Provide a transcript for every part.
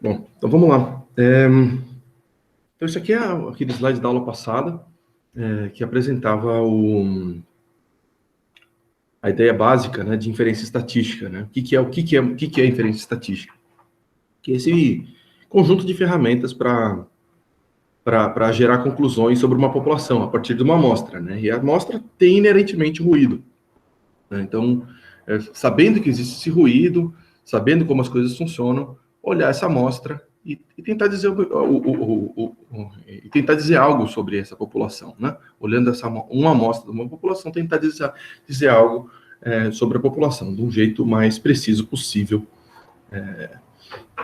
Bom, então vamos lá. Então, isso aqui é aquele slide da aula passada, que apresentava a ideia básica, né, de inferência estatística, né? O que é inferência estatística? Que é esse conjunto de ferramentas para gerar conclusões sobre uma população a partir de uma amostra, né? E a amostra tem inerentemente ruído, né? Então, sabendo que existe esse ruído, sabendo como as coisas funcionam, olhar essa amostra e tentar dizer e tentar dizer algo sobre essa população, né? Olhando uma amostra de uma população, tentar dizer algo sobre a população de um jeito mais preciso possível.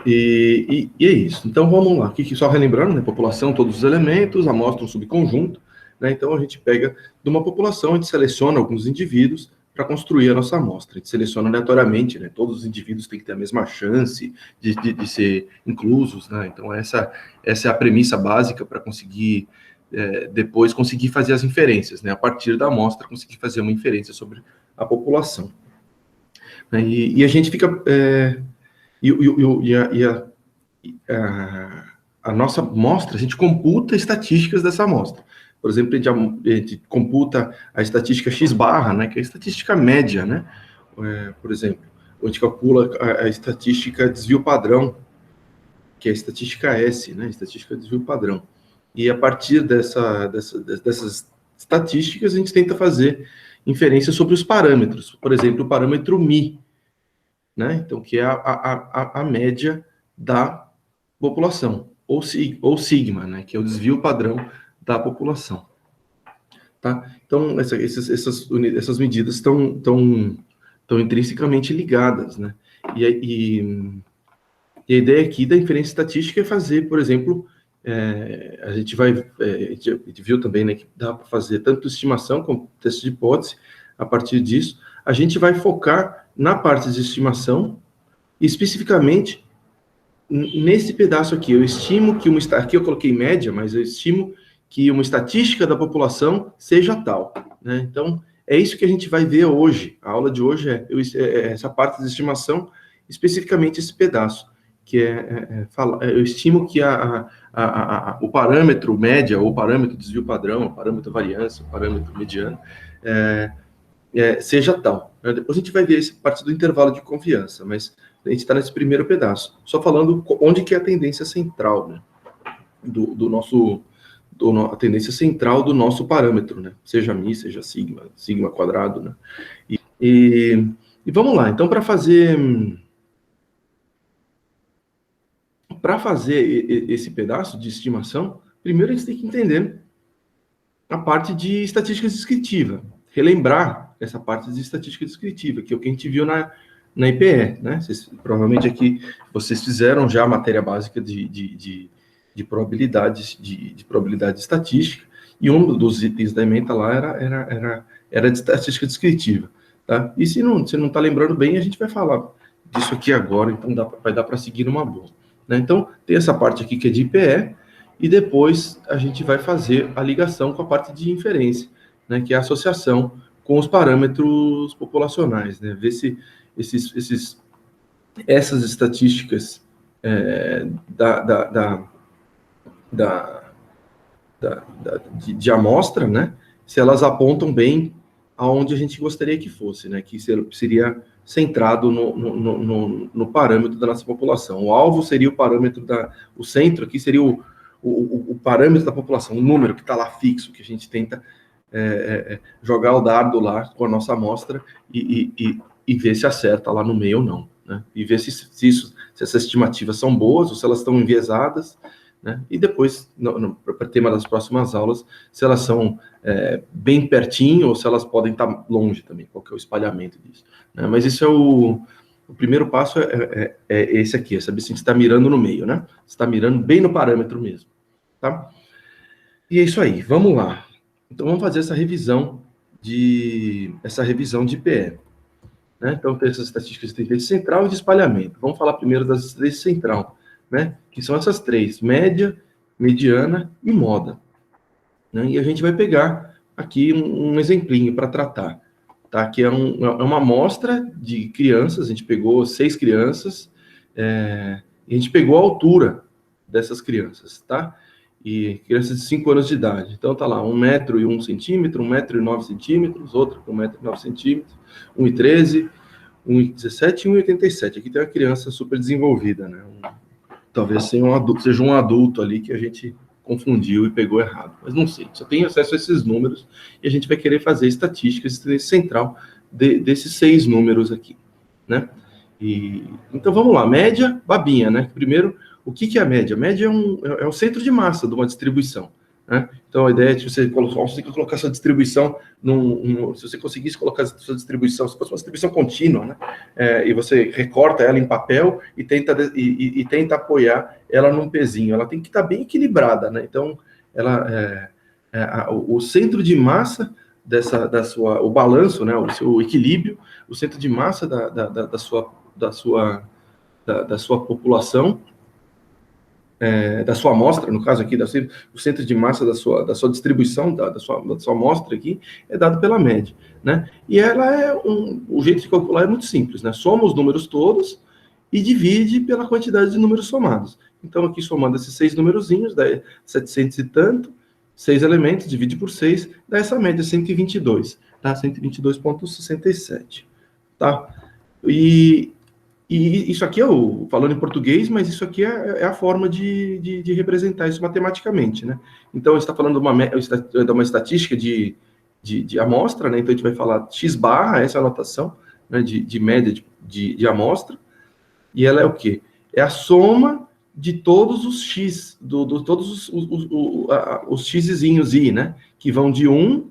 E é isso. Então vamos lá. Aqui só relembrando, né? População, todos os elementos, amostra um subconjunto, né? Então a gente pega de uma população, a gente seleciona alguns indivíduos para construir a nossa amostra. A gente seleciona aleatoriamente, né? Todos os indivíduos têm que ter a mesma chance de ser inclusos, né? Então essa é a premissa básica para conseguir depois conseguir fazer as inferências, né? A partir da amostra, conseguir fazer uma inferência sobre a população. E a gente fica a nossa amostra, a gente computa estatísticas dessa amostra. Por exemplo, a gente computa a estatística X barra, né, que é a estatística média, né? Por exemplo, a gente calcula a estatística desvio padrão, que é a estatística S, né, estatística desvio padrão. E a partir dessas estatísticas, a gente tenta fazer inferência sobre os parâmetros. Por exemplo, o parâmetro μ, né? Então, que é a média da população, ou sigma, né? Que é o desvio padrão da população. Tá? Então, essas medidas estão intrinsecamente ligadas, né? E a ideia aqui da inferência estatística é fazer, por exemplo, a gente viu também, né, que dá para fazer tanto estimação como teste de hipótese. A partir disso, a gente vai focar na parte de estimação, especificamente nesse pedaço aqui. Eu estimo que aqui eu coloquei média, mas eu estimo que uma estatística da população seja tal, né? Então, é isso que a gente vai ver hoje. A aula de hoje é essa parte de estimação, especificamente esse pedaço, que eu estimo que o parâmetro média, ou o parâmetro desvio padrão, o parâmetro variância, o parâmetro mediano, seja tal. Depois a gente vai ver essa parte do intervalo de confiança, mas a gente está nesse primeiro pedaço, só falando onde que é a tendência central, né, a tendência central do nosso parâmetro, né, seja μ, seja sigma quadrado, né, e vamos lá. Então, para fazer esse pedaço de estimação, primeiro a gente tem que entender a parte de estatística descritiva, relembrar essa parte de estatística descritiva, que é o que a gente viu na IPE, né? Provavelmente aqui vocês fizeram já a matéria básica de probabilidades, de probabilidade estatística, e um dos itens da ementa lá era de estatística descritiva, tá? E se não está lembrando bem, a gente vai falar disso aqui agora, então vai dar para seguir numa boa, né? Então, tem essa parte aqui que é de IPE, e depois a gente vai fazer a ligação com a parte de inferência, né, que é a associação com os parâmetros populacionais, né, ver se essas estatísticas de amostra, né, se elas apontam bem aonde a gente gostaria que fosse, né, que seria centrado no parâmetro da nossa população. O alvo seria o parâmetro o centro aqui seria o parâmetro da população, o número que está lá fixo, que a gente tenta jogar o dardo lá com a nossa amostra e ver se acerta lá no meio ou não, né? E ver se essas estimativas são boas ou se elas estão enviesadas, né? E depois, para o tema das próximas aulas, se elas são bem pertinho ou se elas podem estar longe também, qual que é o espalhamento disso, né? Mas isso é o primeiro passo é esse aqui, é saber se a gente está mirando no meio, né? Se está mirando bem no parâmetro mesmo, tá? E é isso aí, vamos lá. Então, vamos fazer essa revisão de IPE, né? Então, tem essas estatísticas de tendência central e de espalhamento. Vamos falar primeiro das tendências central, né? Que são essas três: média, mediana e moda, né? E a gente vai pegar aqui um exemplinho para tratar, tá? Que é uma amostra de crianças. A gente pegou 6 crianças E a gente pegou a altura dessas crianças, tá? E crianças de 5 anos de idade. Então tá lá, 1 metro e 1 centímetro, 1 metro e 9 centímetros, outra com 1 metro e 9 centímetros, 1,13, 1,17 e 1,87. Aqui tem uma criança super desenvolvida, né? Talvez seja um adulto ali que a gente confundiu e pegou errado. Mas não sei, só tem acesso a esses números e a gente vai querer fazer estatísticas central desses 6 números aqui, né? Então vamos lá, média, babinha, né? Primeiro, o que é a média? A média é o centro de massa de uma distribuição, né? Então a ideia é que você colocar sua distribuição se você conseguisse colocar sua distribuição, se fosse uma distribuição contínua, né? E você recorta ela em papel e tenta apoiar ela num pezinho. Ela tem que estar bem equilibrada, né? Então o centro de massa o balanço, né? O seu equilíbrio, o centro de massa da sua população, da sua amostra, no caso aqui, o centro de massa da sua distribuição, da sua amostra aqui, é dado pela média, né? E ela o jeito de calcular é muito simples, né? Soma os números todos e divide pela quantidade de números somados. Então, aqui somando esses 6 numerozinhos, dá 700 e tanto, 6 elementos, divide por 6, dá essa média 122, tá? 122,67, tá? E isso aqui falando em português, mas isso aqui é a forma de representar isso matematicamente, né? Então, a gente está falando de uma estatística de amostra, né? Então, a gente vai falar x barra, essa é a notação, né? de média de amostra, e ela é o quê? É a soma de todos os x, todos os xzinhos i, né? Que vão de 1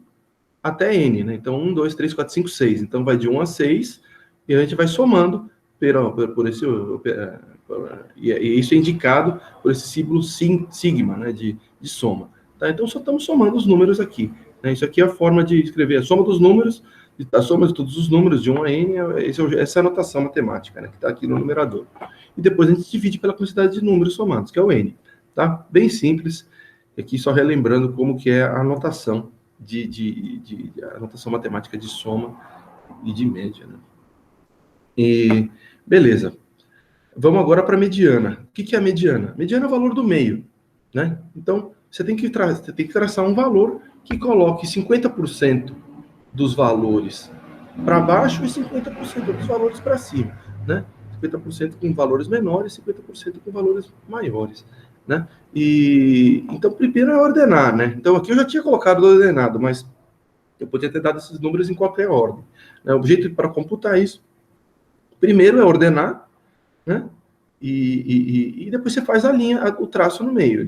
até n, né? Então, 1, 2, 3, 4, 5, 6. Então, vai de 1 a 6, e a gente vai somando por esse... E isso é indicado por esse símbolo sigma, né? De soma. Tá? Então, só estamos somando os números aqui, né? Isso aqui é a forma de escrever a soma dos números, a soma de todos os números, de 1 a n, essa é a notação matemática, né? Que está aqui no numerador. E depois a gente divide pela quantidade de números somados, que é o n. Tá? Bem simples. Aqui só relembrando como que é a notação a notação matemática de soma e de média, né? E beleza. Vamos agora para a mediana. O que é a mediana? Mediana é o valor do meio, né? Então, você tem que traçar um valor que coloque 50% dos valores para baixo e 50% dos valores para cima, né? 50% com valores menores, 50% com valores maiores, né? Então, primeiro é ordenar, né? Então, aqui eu já tinha colocado ordenado, mas eu podia ter dado esses números em qualquer ordem, né? O jeito para computar isso, primeiro é ordenar, né? E depois você faz a linha, o traço no meio.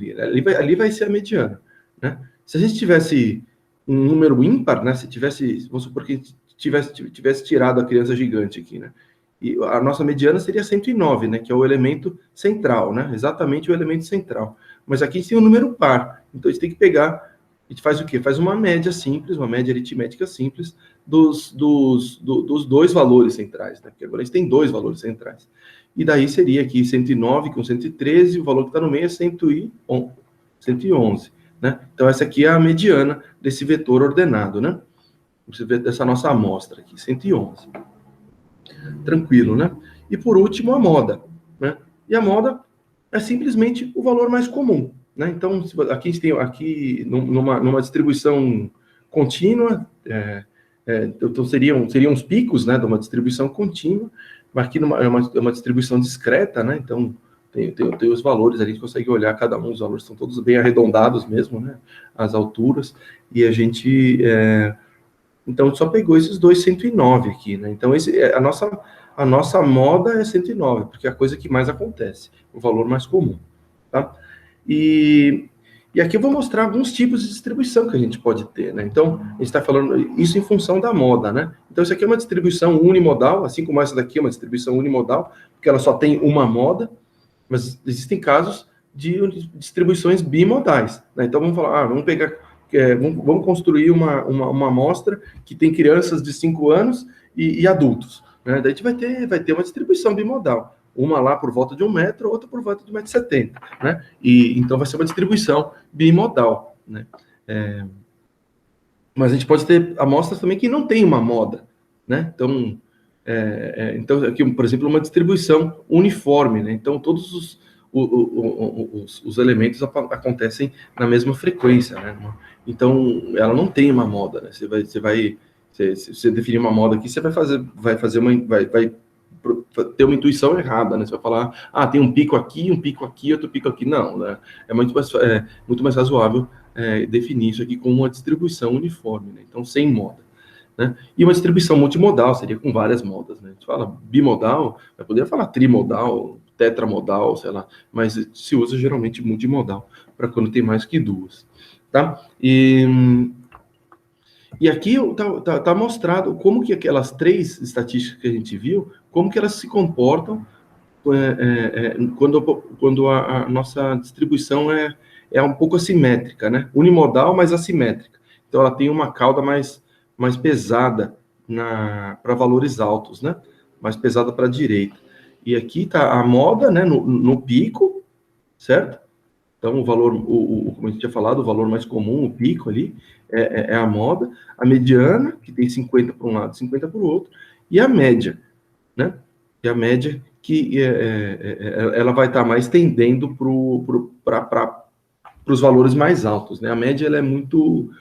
Ali vai ser a mediana, né? Se a gente tivesse um número ímpar, né? Vamos supor que tivesse tirado a criança gigante aqui, né? E a nossa mediana seria 109, né? Que é o elemento central, né? Exatamente o elemento central. Mas aqui a gente tem um número par. Então a gente tem que pegar. A gente faz o quê? Faz uma média simples, uma média aritmética simples dos 2 valores centrais, né? Porque agora a gente tem 2 valores centrais. E daí seria aqui 109 com 113, o valor que está no meio é 111, né? Então essa aqui é a mediana desse vetor ordenado, né? Você vê dessa nossa amostra aqui, 111. Tranquilo, né? E por último, a moda, né? E a moda é simplesmente o valor mais comum, né? Então, aqui a gente tem numa distribuição contínua, então seriam os picos, né, de uma distribuição contínua, mas aqui é uma distribuição discreta, né? Então, tem os valores ali, a gente consegue olhar cada um, os valores estão todos bem arredondados mesmo, né? As alturas, e a gente... Então, só pegou esses 109 aqui, né? Então, a nossa moda é 109, porque é a coisa que mais acontece, o valor mais comum, tá? E aqui eu vou mostrar alguns tipos de distribuição que a gente pode ter, né? Então, a gente está falando isso em função da moda, né? Então, isso aqui é uma distribuição unimodal, assim como essa daqui é uma distribuição unimodal, porque ela só tem uma moda, mas existem casos de distribuições bimodais, né? Então, vamos falar, vamos construir uma amostra que tem crianças de 5 anos e adultos, né? Daí a gente vai ter uma distribuição bimodal. Uma lá por volta de 1 metro, outra por volta de 1,70 m, né? E então vai ser uma distribuição bimodal, né? Mas a gente pode ter amostras também que não tem uma moda, né? Então, Então, aqui, por exemplo, uma distribuição uniforme, né? Então, todos os elementos acontecem na mesma frequência, né? Então, ela não tem uma moda, né? Se você definir uma moda aqui, você vai ter uma intuição errada, né? Você vai falar, tem um pico aqui, outro pico aqui. Não, né? É muito mais razoável definir isso aqui como uma distribuição uniforme, né? Então, sem moda. Né? E uma distribuição multimodal seria com várias modas, né? A gente fala bimodal, vai poder falar trimodal, tetramodal, sei lá, mas se usa geralmente multimodal para quando tem mais que duas, tá? E aqui tá mostrado como que aquelas três estatísticas que a gente viu, como que elas se comportam quando a nossa distribuição é um pouco assimétrica, né? Unimodal, mas assimétrica. Então, ela tem uma cauda mais pesada para valores altos, né? Mais pesada para a direita. E aqui está a moda, né? No pico, certo? Então, o valor, como a gente tinha falado, o valor mais comum, o pico ali, é a moda. A mediana, que tem 50 para um lado, 50 para o outro. E a média, né? E a média que ela vai estar mais tendendo para os valores mais altos, né? A média ela é muito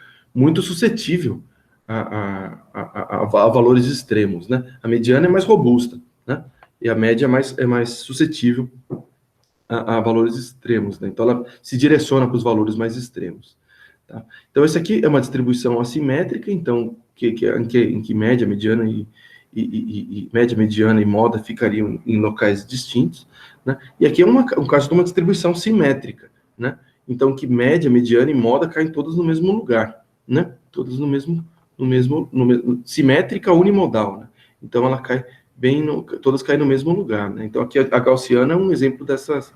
suscetível a valores extremos, né? A mediana é mais robusta, né? E a média é mais suscetível a valores extremos, né? Então ela se direciona para os valores mais extremos. Tá? Então essa aqui é uma distribuição assimétrica, então em que média, mediana e média, mediana e moda ficariam em locais distintos, né? E aqui é um caso de uma distribuição simétrica, né? Então que média, mediana e moda caem todas no mesmo lugar, né? Todas no mesmo simétrica unimodal, né? Então ela cai todas caem no mesmo lugar, né? Então aqui a gaussiana é um exemplo dessas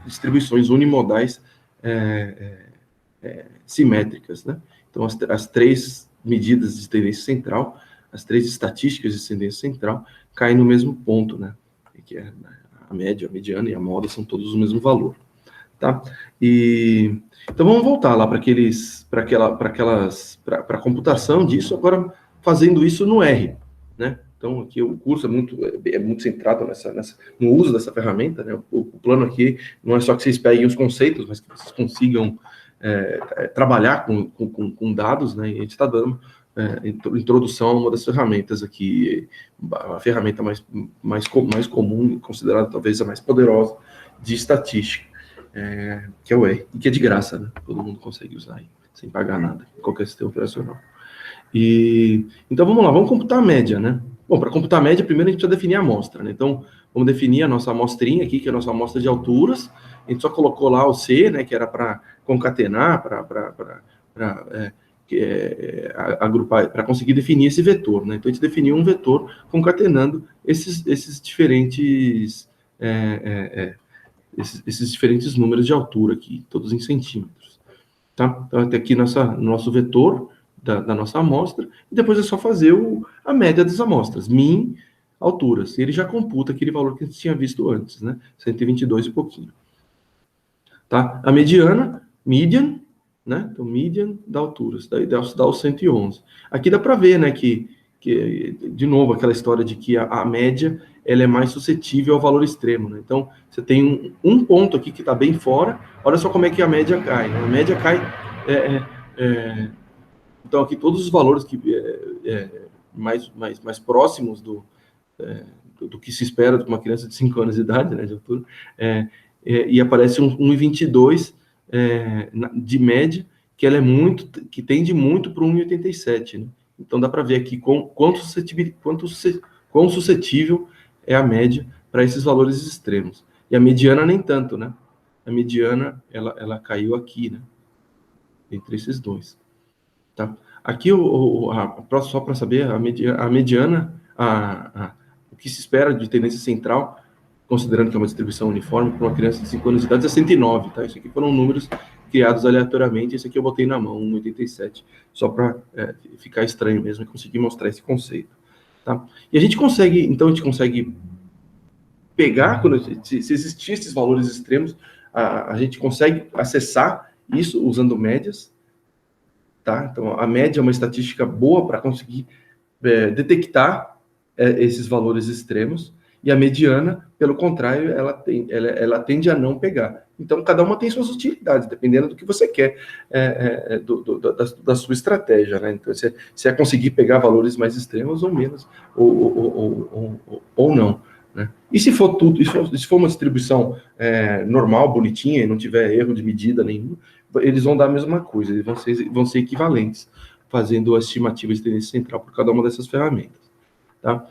distribuições unimodais simétricas, né? Então as três medidas de tendência central, as três estatísticas de tendência central caem no mesmo ponto, né? Que é a média, a mediana e a moda são todos o mesmo valor, tá? Então vamos voltar lá para a computação disso, agora fazendo isso no R, né? Então aqui o curso é muito centrado no uso dessa ferramenta, né? O plano aqui não é só que vocês peguem os conceitos, mas que vocês consigam trabalhar com dados, né? E a gente está dando introdução a uma das ferramentas aqui, a ferramenta mais comum, considerada talvez a mais poderosa de estatística, que é o R, e que é de graça, né? Todo mundo consegue usar aí, sem pagar nada, em qualquer sistema operacional. Então vamos lá, vamos computar a média, né? Bom, para computar a média, primeiro a gente precisa definir a amostra, né? Então, vamos definir a nossa amostrinha aqui, que é a nossa amostra de alturas. A gente só colocou lá o C, né, que era para concatenar, para agrupar, para conseguir definir esse vetor, né? Então, a gente definiu um vetor concatenando esses diferentes números de altura aqui, todos em centímetros, tá? Então, até aqui nosso vetor da nossa amostra, e depois é só fazer a média das amostras, min, alturas, e ele já computa aquele valor que a gente tinha visto antes, né? 122 e pouquinho. Tá? A mediana, median, né? Então, median da alturas, daí dá o 111. Aqui dá para ver, né, que, de novo, aquela história de que a média ela é mais suscetível ao valor extremo, né? Então, você tem um ponto aqui que está bem fora, olha só como é que a média cai, né? A média cai... Então, aqui todos os valores que mais próximos do que se espera de uma criança de 5 anos de idade, né, de altura, e aparece 1,22 de média, que ela que tende muito para 1,87, né? Então dá para ver aqui quão suscetível é a média para esses valores extremos. E a mediana nem tanto, né? A mediana ela caiu aqui, né? Entre esses dois. Tá? Aqui, só para saber, a mediana, o que se espera de tendência central, considerando que é uma distribuição uniforme para uma criança de 5 anos de idade, é 109, tá? Isso aqui foram números criados aleatoriamente, esse aqui eu botei na mão, 1,87, só para ficar estranho mesmo e conseguir mostrar esse conceito. Tá? E a gente consegue pegar, se existir esses valores extremos, a gente consegue acessar isso usando médias. Tá? Então, a média é uma estatística boa para conseguir detectar esses valores extremos, e a mediana, pelo contrário, ela tende a não pegar. Então, cada uma tem suas utilidades, dependendo do que você quer, da sua estratégia, né? Então, se é conseguir pegar valores mais extremos ou menos, ou não, né? E se for se for uma distribuição normal, bonitinha, e não tiver erro de medida nenhum, eles vão dar a mesma coisa, eles vão ser equivalentes, fazendo a estimativa de tendência central por cada uma dessas ferramentas. Tá?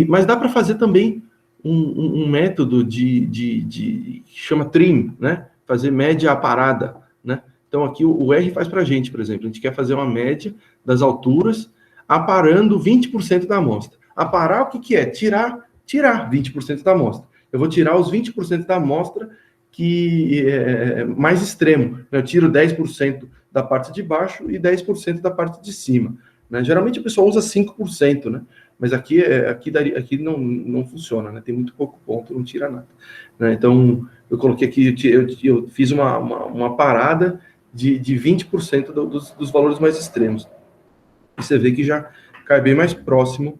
Mas dá para fazer também um método que chama trim, né? Fazer média aparada, né? Então aqui o R faz para a gente, por exemplo, a gente quer fazer uma média das alturas aparando 20% da amostra. Aparar o que é? Tirar 20% da amostra. Eu vou tirar os 20% da amostra que é mais extremo. Eu tiro 10% da parte de baixo e 10% da parte de cima. Né? Geralmente a pessoa usa 5%, né? Mas aqui não funciona, né? Tem muito pouco ponto, não tira nada. Né? Então, eu coloquei aqui, eu fiz uma parada de 20% dos valores mais extremos. E você vê que já cai bem mais próximo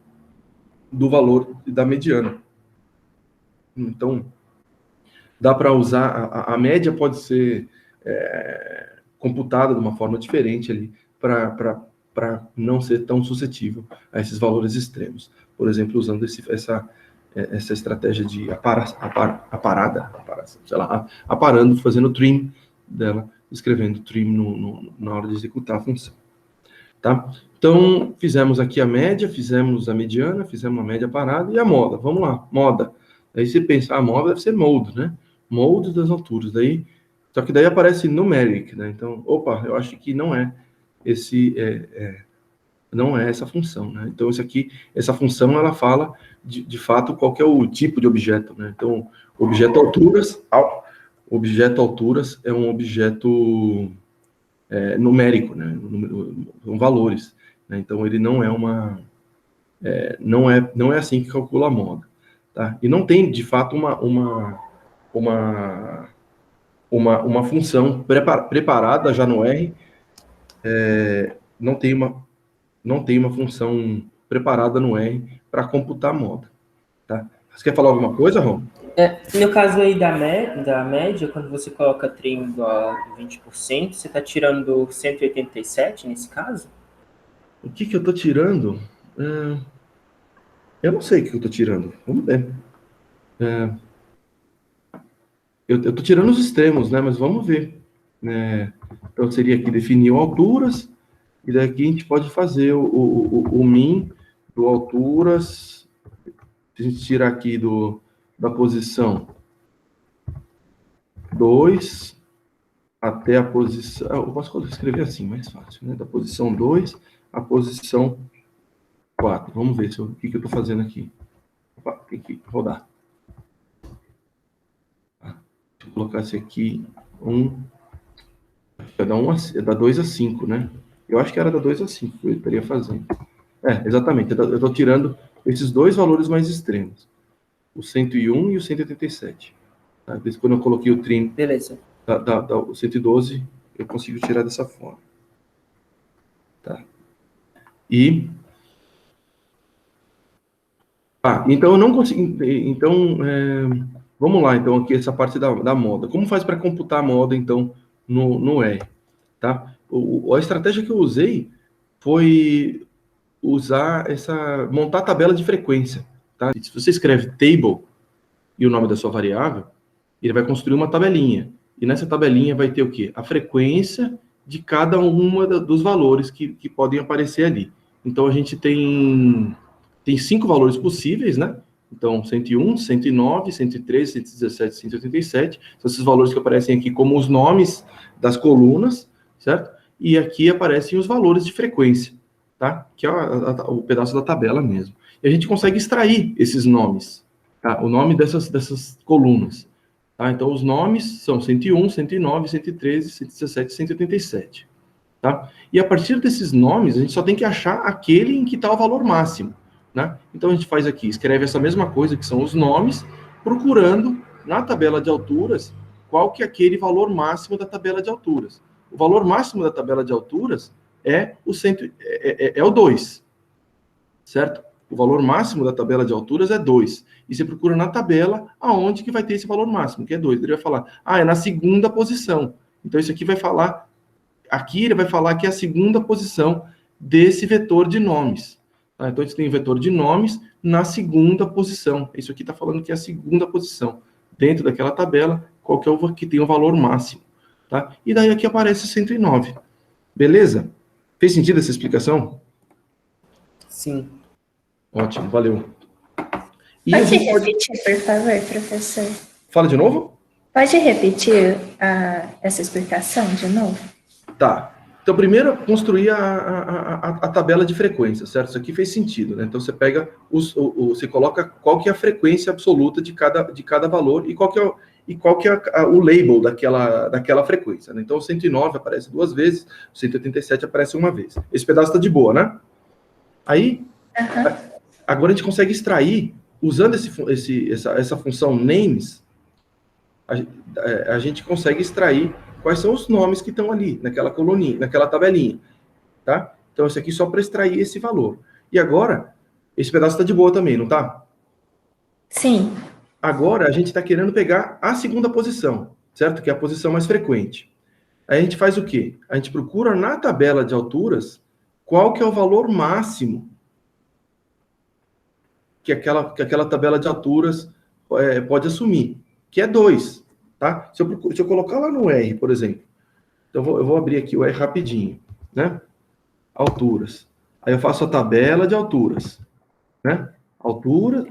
do valor da mediana. Então, dá para usar, a média pode ser computada de uma forma diferente ali, para não ser tão suscetível a esses valores extremos. Por exemplo, usando essa estratégia de aparando, fazendo trim dela, escrevendo trim na hora de executar a função. Tá? Então, fizemos aqui a média, fizemos a mediana, fizemos a média parada e a moda. Vamos lá, moda. Aí você pensa, a moda deve ser mode, né? Mode das alturas. Só que daí aparece numeric, né? Então, opa, eu acho que não é não é essa função, né? Então, essa função, ela fala de fato qual que é o tipo de objeto, né? Então, objeto alturas é um objeto numérico, né? São valores, né? Então, ele não é não é assim que calcula a moda, tá? E não tem, de fato, uma função preparada já no R, não tem uma função preparada no R para computar a moda, tá? Você quer falar alguma coisa, Ron? No caso aí da média, quando você coloca trim igual a 20%, você está tirando 187 nesse caso? O que eu estou tirando? Eu não sei o que eu estou tirando. Vamos ver. Eu estou tirando os extremos, né? Mas vamos ver. Então, seria aqui definir alturas, e daqui a gente pode fazer o min do alturas. Se a gente tirar aqui da posição 2 até a posição... Eu posso escrever assim, mais fácil, né? Da posição 2 à posição 4. Vamos ver o que eu estou fazendo aqui. Opa, tem que rodar. Deixa eu colocar esse aqui. Da 2 a 5, né? Eu acho que era da 2 a 5 que eu estaria fazendo. Exatamente. Eu estou tirando esses dois valores mais extremos. O 101 e o 187. Tá? Depois, quando eu coloquei o trim o 112, eu consigo tirar dessa forma. Tá? Então eu não consigo... Então, vamos lá, então, aqui essa parte da moda. Como faz para computar a moda, então, no R? Tá? A estratégia que eu usei foi montar a tabela de frequência. Tá? Se você escreve table e o nome da sua variável, ele vai construir uma tabelinha. E nessa tabelinha vai ter o quê? A frequência de cada uma dos valores que podem aparecer ali. Então, a gente tem 5 valores possíveis, né? Então, 101, 109, 113, 117, 187. São esses valores que aparecem aqui como os nomes das colunas, certo? E aqui aparecem os valores de frequência, tá? Que é o pedaço da tabela mesmo. E a gente consegue extrair esses nomes, tá? O nome dessas colunas. Tá? Então, os nomes são 101, 109, 113, 117, 187. Tá? E a partir desses nomes, a gente só tem que achar aquele em que está o valor máximo. Né? Então, a gente faz aqui, escreve essa mesma coisa, que são os nomes, procurando na tabela de alturas qual que é aquele valor máximo da tabela de alturas. O valor máximo da tabela de alturas é o 2, certo? o valor máximo da tabela de alturas é 2. E você procura na tabela aonde que vai ter esse valor máximo, que é 2. Ele vai falar, é na segunda posição. Então, isso aqui vai falar, aqui ele vai falar que é a segunda posição desse vetor de nomes. Tá? Então, a gente tem o vetor de nomes na segunda posição. Isso aqui está falando que é a segunda posição. Dentro daquela tabela, qual que é o que tem o valor máximo. Tá? E daí aqui aparece 109. Beleza? Fez sentido essa explicação? Sim. Ótimo, valeu. E Pode repetir, por favor, professor? Fala de novo? Pode repetir essa explicação de novo? Tá. Então, primeiro, construir a tabela de frequência, certo? Isso aqui fez sentido, né? Então, você pega, você coloca qual que é a frequência absoluta de cada valor e qual que é o label daquela frequência, né? Então, o 109 aparece 2 vezes, o 187 aparece 1 vez. Esse pedaço está de boa, né? Aí, agora a gente consegue extrair, usando essa função names, a gente consegue extrair quais são os nomes que estão ali, naquela coluninha, naquela tabelinha, tá? Então, esse aqui só para extrair esse valor. E agora, esse pedaço está de boa também, não tá? Sim. Agora, a gente está querendo pegar a segunda posição, certo? Que é a posição mais frequente. Aí a gente faz o quê? A gente procura na tabela de alturas qual que é o valor máximo que aquela tabela de alturas pode assumir, que é 2, tá? Se eu colocar lá no R, por exemplo, então eu vou abrir aqui o R rapidinho, né? Alturas. Aí eu faço a tabela de alturas, né? Alturas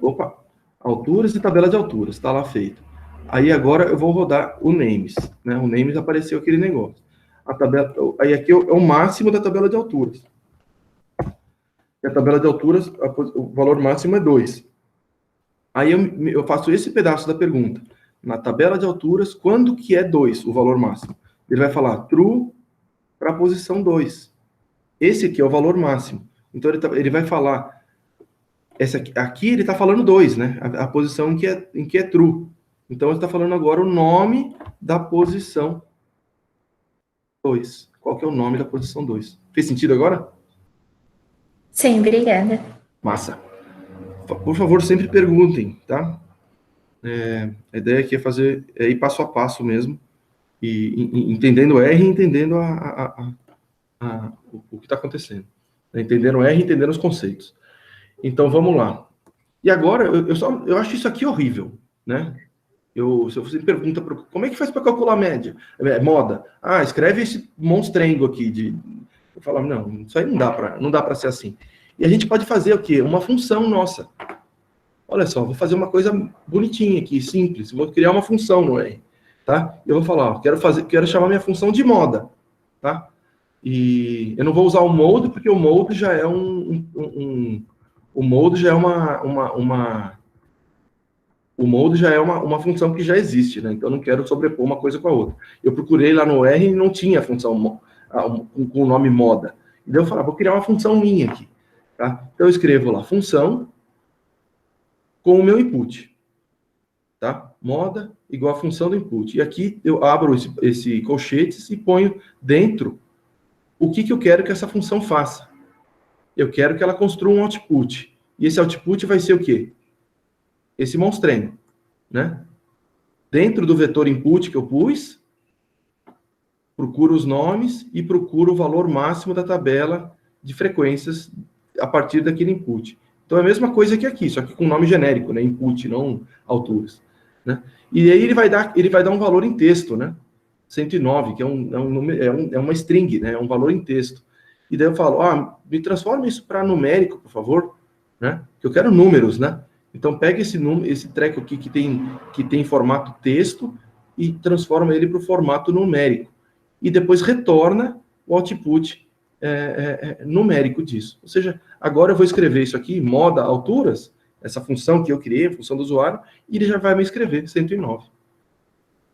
e tabela de alturas, tá lá feito. Aí agora eu vou rodar o names, né? O names apareceu aquele negócio. A tabela, aí aqui é o máximo da tabela de alturas. E a tabela de alturas, o valor máximo é 2. Aí eu faço esse pedaço da pergunta. Na tabela de alturas, quando que é 2, o valor máximo? Ele vai falar true para a posição 2. Esse aqui é o valor máximo. Então, ele vai falar... Aqui ele está falando 2, né? A posição em que é true. Então, ele está falando agora o nome da posição 2. Qual que é o nome da posição 2? Fez sentido agora? Sim, obrigada. Massa. Por favor, sempre perguntem, tá? A ideia aqui é ir passo a passo mesmo, e entendendo o R e entendendo o que está acontecendo. Entendendo o R e entendendo os conceitos. Então, vamos lá. E agora, eu acho isso aqui horrível, né? Se você me pergunta, como é que faz para calcular a média? Moda. Escreve esse monstrengo aqui. Eu falava, não, isso aí não dá para ser assim. E a gente pode fazer o quê? Uma função nossa. Olha só, vou fazer uma coisa bonitinha aqui, simples. Vou criar uma função no R, tá? Eu vou falar, quero chamar minha função de moda, tá? E eu não vou usar o mode, porque o mode já é o mode já é uma função que já existe, né? Então eu não quero sobrepor uma coisa com a outra. Eu procurei lá no R e não tinha a função com o nome moda. Então eu falava, vou criar uma função minha aqui, tá? Então eu escrevo lá, função com o meu input, tá? Moda igual a função do input. E aqui eu abro esse colchetes e ponho dentro o que eu quero que essa função faça. Eu quero que ela construa um output. E esse output vai ser o quê? Esse monstrengo, né? Dentro do vetor input que eu pus, procuro os nomes e procuro o valor máximo da tabela de frequências a partir daquele input. Então é a mesma coisa que aqui, só que com nome genérico, né? Input, não alturas, né? E aí ele vai dar um valor em texto, né? 109, que é uma string, né? É um valor em texto. E daí eu falo, me transforma isso para numérico, por favor, né? Que eu quero números, né? Então pega esse treco aqui que tem formato texto e transforma ele para o formato numérico. E depois retorna o output numérico disso. Ou seja, agora eu vou escrever isso aqui, moda alturas, essa função que eu criei, a função do usuário, e ele já vai me escrever 109.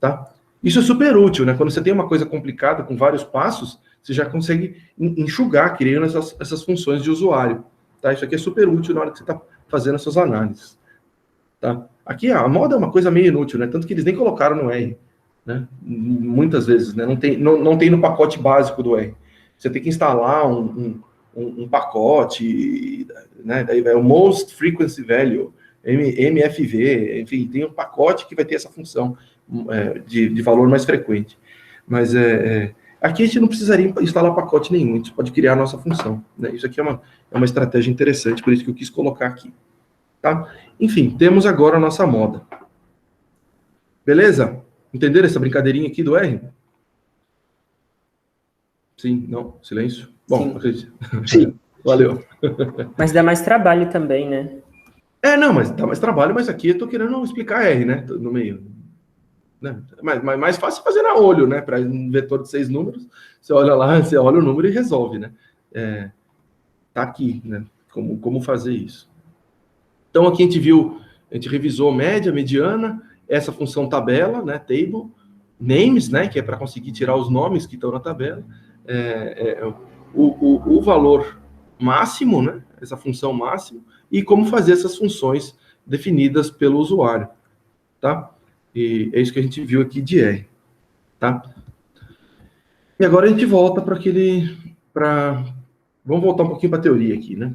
Tá? Isso é super útil, né? Quando você tem uma coisa complicada com vários passos, você já consegue enxugar, criando essas funções de usuário. Tá? Isso aqui é super útil na hora que você está fazendo as suas análises. Tá? Aqui a moda é uma coisa meio inútil, né? Tanto que eles nem colocaram no R. Né? Muitas vezes, né? Não tem no pacote básico do R. Você tem que instalar um pacote, né? Daí vai o Most Frequency Value, MFV, enfim, tem um pacote que vai ter essa função de valor mais frequente. Mas aqui a gente não precisaria instalar pacote nenhum, a gente pode criar a nossa função, né? Isso aqui é uma estratégia interessante, por isso que eu quis colocar aqui. Tá? Enfim, temos agora a nossa moda. Beleza? Entenderam essa brincadeirinha aqui do R? Sim, não, silêncio. Bom, acredito. Sim. Valeu. Mas dá mais trabalho também, né? Não, mas dá mais trabalho, mas aqui eu tô querendo explicar R, né? No meio. Né? Mas mais fácil fazer na olho, né? Para um vetor de 6 números, você olha lá, você olha o número e resolve, né? Tá aqui, né? Como fazer isso. Então, aqui a gente revisou média, mediana, essa função tabela, né? Table, names, né? Que é para conseguir tirar os nomes que estão na tabela. O valor máximo, né? Essa função máximo, e como fazer essas funções definidas pelo usuário, tá? E é isso que a gente viu aqui de R, tá? E agora a gente volta vamos voltar um pouquinho para a teoria aqui, né?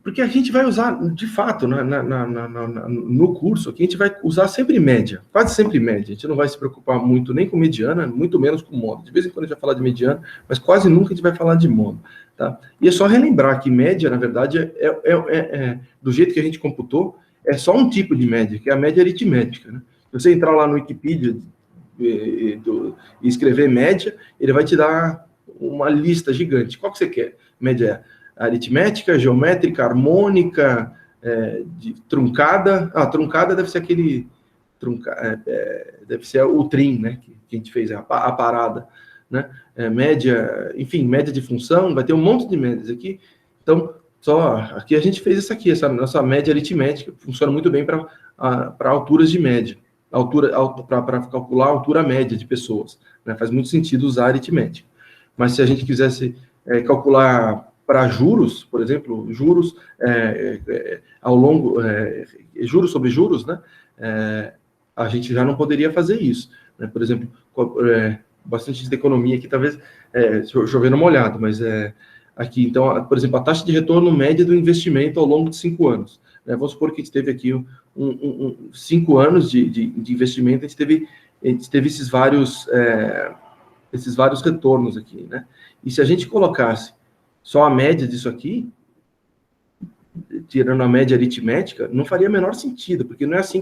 Porque a gente vai usar, de fato, no curso aqui, a gente vai usar sempre média, quase sempre média. A gente não vai se preocupar muito nem com mediana, muito menos com moda. De vez em quando a gente vai falar de mediana, mas quase nunca a gente vai falar de moda, tá? E é só relembrar que média, na verdade, do jeito que a gente computou, é só um tipo de média, que é a média aritmética, né? Se você entrar lá no Wikipedia e escrever média, ele vai te dar uma lista gigante. Qual que você quer? Média aritmética, geométrica, harmônica, truncada. Truncada deve ser aquele... deve ser o trim, né? Que a gente fez, a parada, né? Média, enfim, média de função, vai ter um monte de médias aqui. Então, aqui a gente fez essa nossa média aritmética, funciona muito bem para alturas de média, para calcular a altura média de pessoas, né? Faz muito sentido usar aritmética. Mas se a gente quisesse calcular para juros, por exemplo, juros ao longo, juros sobre juros, né? A gente já não poderia fazer isso, né? Por exemplo, bastante de economia aqui, talvez chovendo molhado, mas aqui, então, por exemplo, a taxa de retorno média do investimento ao longo de 5 anos. Né? Vamos supor que a gente teve aqui 5 anos de investimento, a gente teve esses vários retornos aqui, né? E se a gente colocasse só a média disso aqui, tirando a média aritmética, não faria o menor sentido, porque não é assim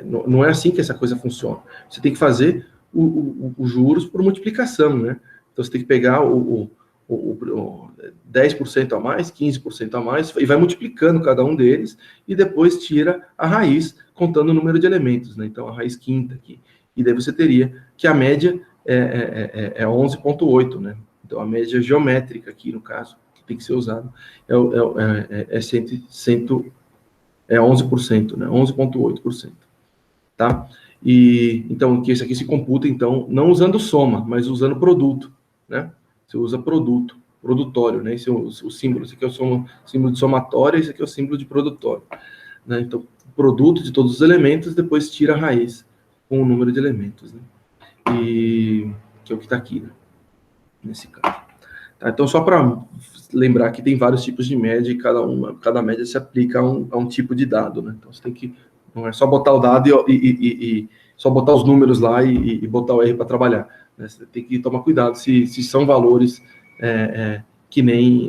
não é assim que essa coisa funciona. Você tem que fazer os juros por multiplicação, né? Então você tem que pegar o 10% a mais, 15% a mais, e vai multiplicando cada um deles, e depois tira a raiz, contando o número de elementos, né? Então a raiz quinta aqui. E daí você teria que a média é 11,8, né? Então, a média geométrica aqui, no caso, que tem que ser usado, é 11%, né? 11,8%, tá? E, então, que esse aqui se computa, então, não usando soma, mas usando produto, né? Você usa produtório, né? Esse é o símbolo, esse aqui é o símbolo de somatório, esse aqui é o símbolo de produtório, né? Então, produto de todos os elementos, depois tira a raiz com o número de elementos, né? E que é o que está aqui, né? Nesse caso. Tá, então, só para lembrar que tem vários tipos de média e cada média se aplica a um tipo de dado, né? Então, você tem que... Não é só botar o dado e só botar os números lá e botar o R para trabalhar, né? Você tem que tomar cuidado se são valores que nem...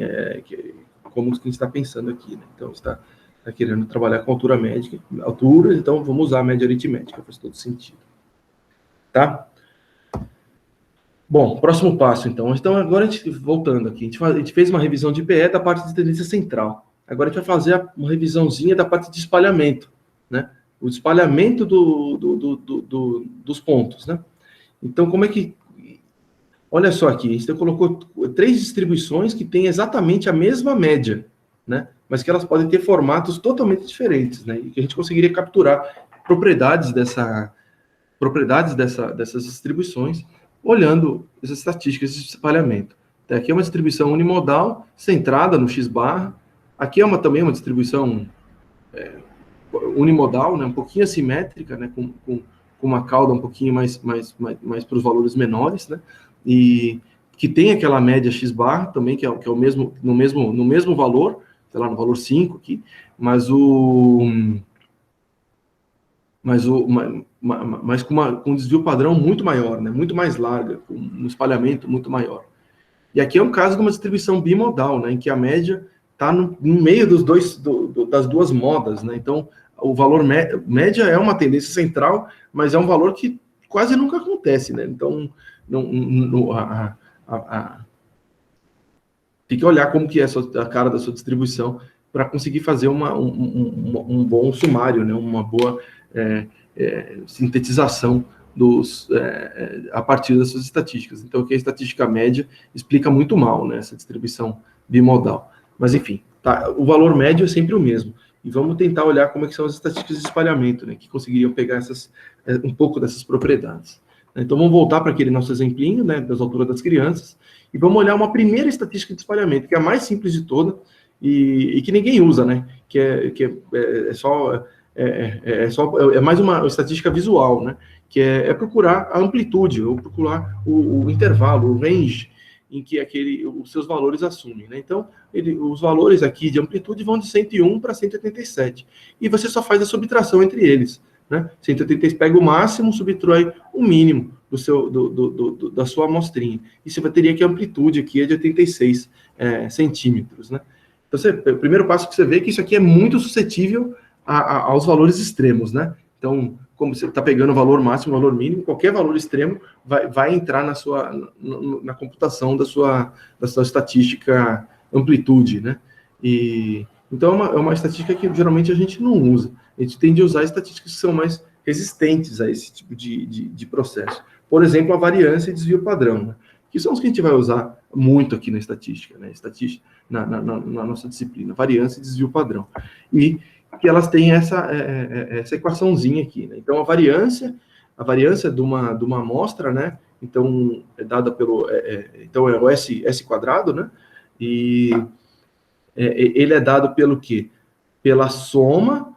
como que a gente está pensando aqui, né? Então, você está querendo trabalhar com altura média, então vamos usar a média aritmética, faz todo sentido. Tá? Bom, próximo passo, então. Então, agora, voltando aqui, a gente fez uma revisão de PE da parte de tendência central. Agora, a gente vai fazer uma revisãozinha da parte de espalhamento, né? O espalhamento dos pontos, né? Então, como é que... Olha só aqui, a gente colocou 3 distribuições que têm exatamente a mesma média, né? Mas que elas podem ter formatos totalmente diferentes, né? E que a gente conseguiria capturar propriedades dessas distribuições olhando essas estatísticas de espalhamento. Então, aqui é uma distribuição unimodal, centrada no x-barra. Aqui é também uma distribuição unimodal, né, um pouquinho assimétrica, né, com uma cauda um pouquinho mais para os valores menores, né, e que tem aquela média X barra também, que é o mesmo, no mesmo valor, sei lá, no valor 5 aqui, mas com um desvio padrão muito maior, né? Muito mais larga, com um espalhamento muito maior. E aqui é um caso de uma distribuição bimodal, né? Em que a média está no meio das duas modas, né? Então, o valor média é uma tendência central, mas é um valor que quase nunca acontece, né? Então, tem que olhar como que é a cara da sua distribuição para conseguir fazer um bom sumário, né? Uma boa sintetização a partir das suas estatísticas. Então, aqui a estatística média explica muito mal, né, essa distribuição bimodal. Mas, enfim, tá, o valor médio é sempre o mesmo. E vamos tentar olhar como é que são as estatísticas de espalhamento, né, que conseguiriam pegar um pouco dessas propriedades. Então, vamos voltar para aquele nosso exemplinho, né, das alturas das crianças, e vamos olhar uma primeira estatística de espalhamento, que é a mais simples de toda, e que ninguém usa, né, que é mais uma estatística visual, né? Que é procurar a amplitude, ou procurar o intervalo, o range em que os seus valores assumem, né? Então, os valores aqui de amplitude vão de 101 para 187. E você só faz a subtração entre eles, né? 187 pega o máximo, subtrai o mínimo da sua amostrinha. E você teria que a amplitude aqui é de 86 centímetros, né? Então, o primeiro passo que você vê é que isso aqui é muito suscetível aos valores extremos, né? Então, como você está pegando o valor máximo, o valor mínimo, qualquer valor extremo vai entrar na computação da sua estatística amplitude, né? Então, é uma estatística que geralmente a gente não usa. A gente tende a usar estatísticas que são mais resistentes a esse tipo de processo. Por exemplo, a variância e desvio padrão, né? Que são os que a gente vai usar muito aqui na estatística, né? Na nossa disciplina, variância e desvio padrão. E que elas têm essa equaçãozinha aqui, né? Então, a variância de uma amostra, né? Então, é dada pelo... então, é o S quadrado, né? E ele é dado pelo quê? Pela soma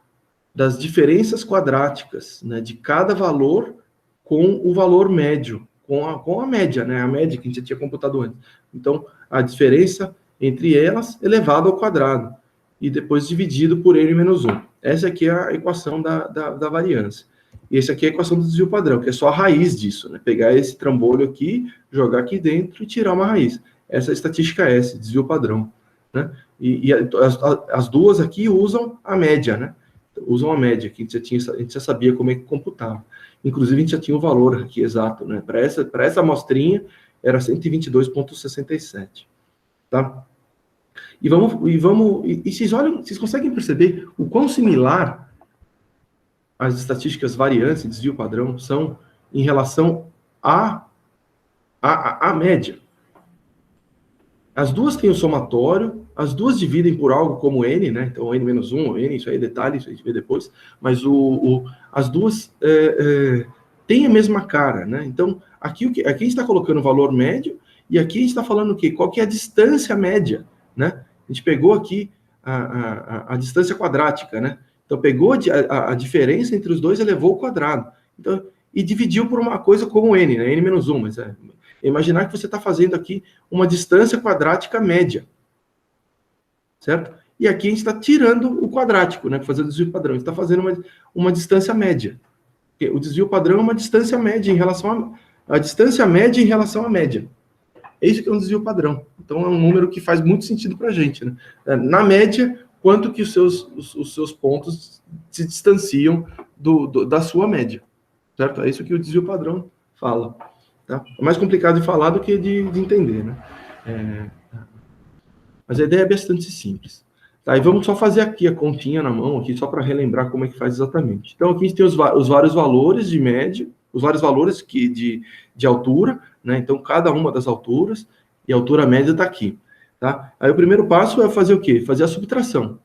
das diferenças quadráticas, né? De cada valor com o valor médio, com a média, né? A média que a gente já tinha computado antes. Então, a diferença entre elas elevado ao quadrado. E depois dividido por n menos 1. Essa aqui é a equação da variância. E essa aqui é a equação do desvio padrão, que é só a raiz disso, né? Pegar esse trambolho aqui, jogar aqui dentro e tirar uma raiz. Essa é a estatística S, desvio padrão, né? E as duas aqui usam a média, né? Usam a média, que a gente já sabia como é que computava. Inclusive, a gente já tinha o valor aqui exato, né? Para essa amostrinha, era 122,67, tá? E vocês olham, vocês conseguem perceber o quão similar as estatísticas variância e desvio padrão são em relação à média. As duas têm o somatório, as duas dividem por algo como n, né? Então, n menos 1, n, isso aí é detalhe, isso a gente vê depois. Mas as duas têm a mesma cara, né? Então, aqui a gente está colocando o valor médio, e aqui a gente está falando o quê? Qual que é a distância média, né? A gente pegou aqui a distância quadrática, né? Então, pegou a diferença entre os dois e elevou ao quadrado. Então, e dividiu por uma coisa como n, né? N menos 1. Mas imaginar que você está fazendo aqui uma distância quadrática média. Certo? E aqui a gente está tirando o quadrático, né? Fazendo o desvio padrão. A gente está fazendo uma distância média. O desvio padrão é uma distância média em relação a distância média em relação à média. É isso que é um desvio padrão. Então, é um número que faz muito sentido para a gente, né? Na média, quanto que os seus pontos se distanciam da sua média. Certo? É isso que o desvio padrão fala. Tá? É mais complicado de falar do que de entender, né? Mas a ideia é bastante simples. Tá? E vamos só fazer aqui a continha na mão, aqui, só para relembrar como é que faz exatamente. Então, aqui a gente tem os vários valores de média, os vários valores de altura, né? Então, cada uma das alturas, e a altura média está aqui. Tá? Aí, o primeiro passo é fazer o quê? Fazer a subtração.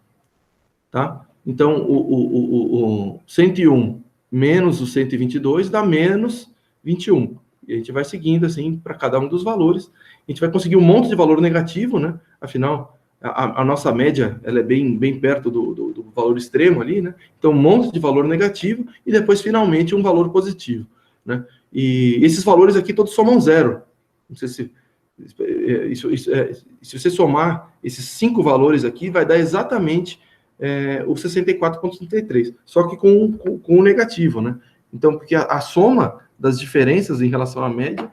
Tá? Então, o 101 menos o 122 dá menos 21. E a gente vai seguindo, assim, para cada um dos valores. A gente vai conseguir um monte de valor negativo, né? Afinal, a nossa média, ela é bem perto do valor extremo ali, né? Então, um monte de valor negativo e depois, finalmente, um valor positivo, né? E esses valores aqui todos somam zero. Não sei se Se você somar esses 5 valores aqui, vai dar exatamente o 64,33, só que com o negativo, né? Então, porque a soma das diferenças em relação à média,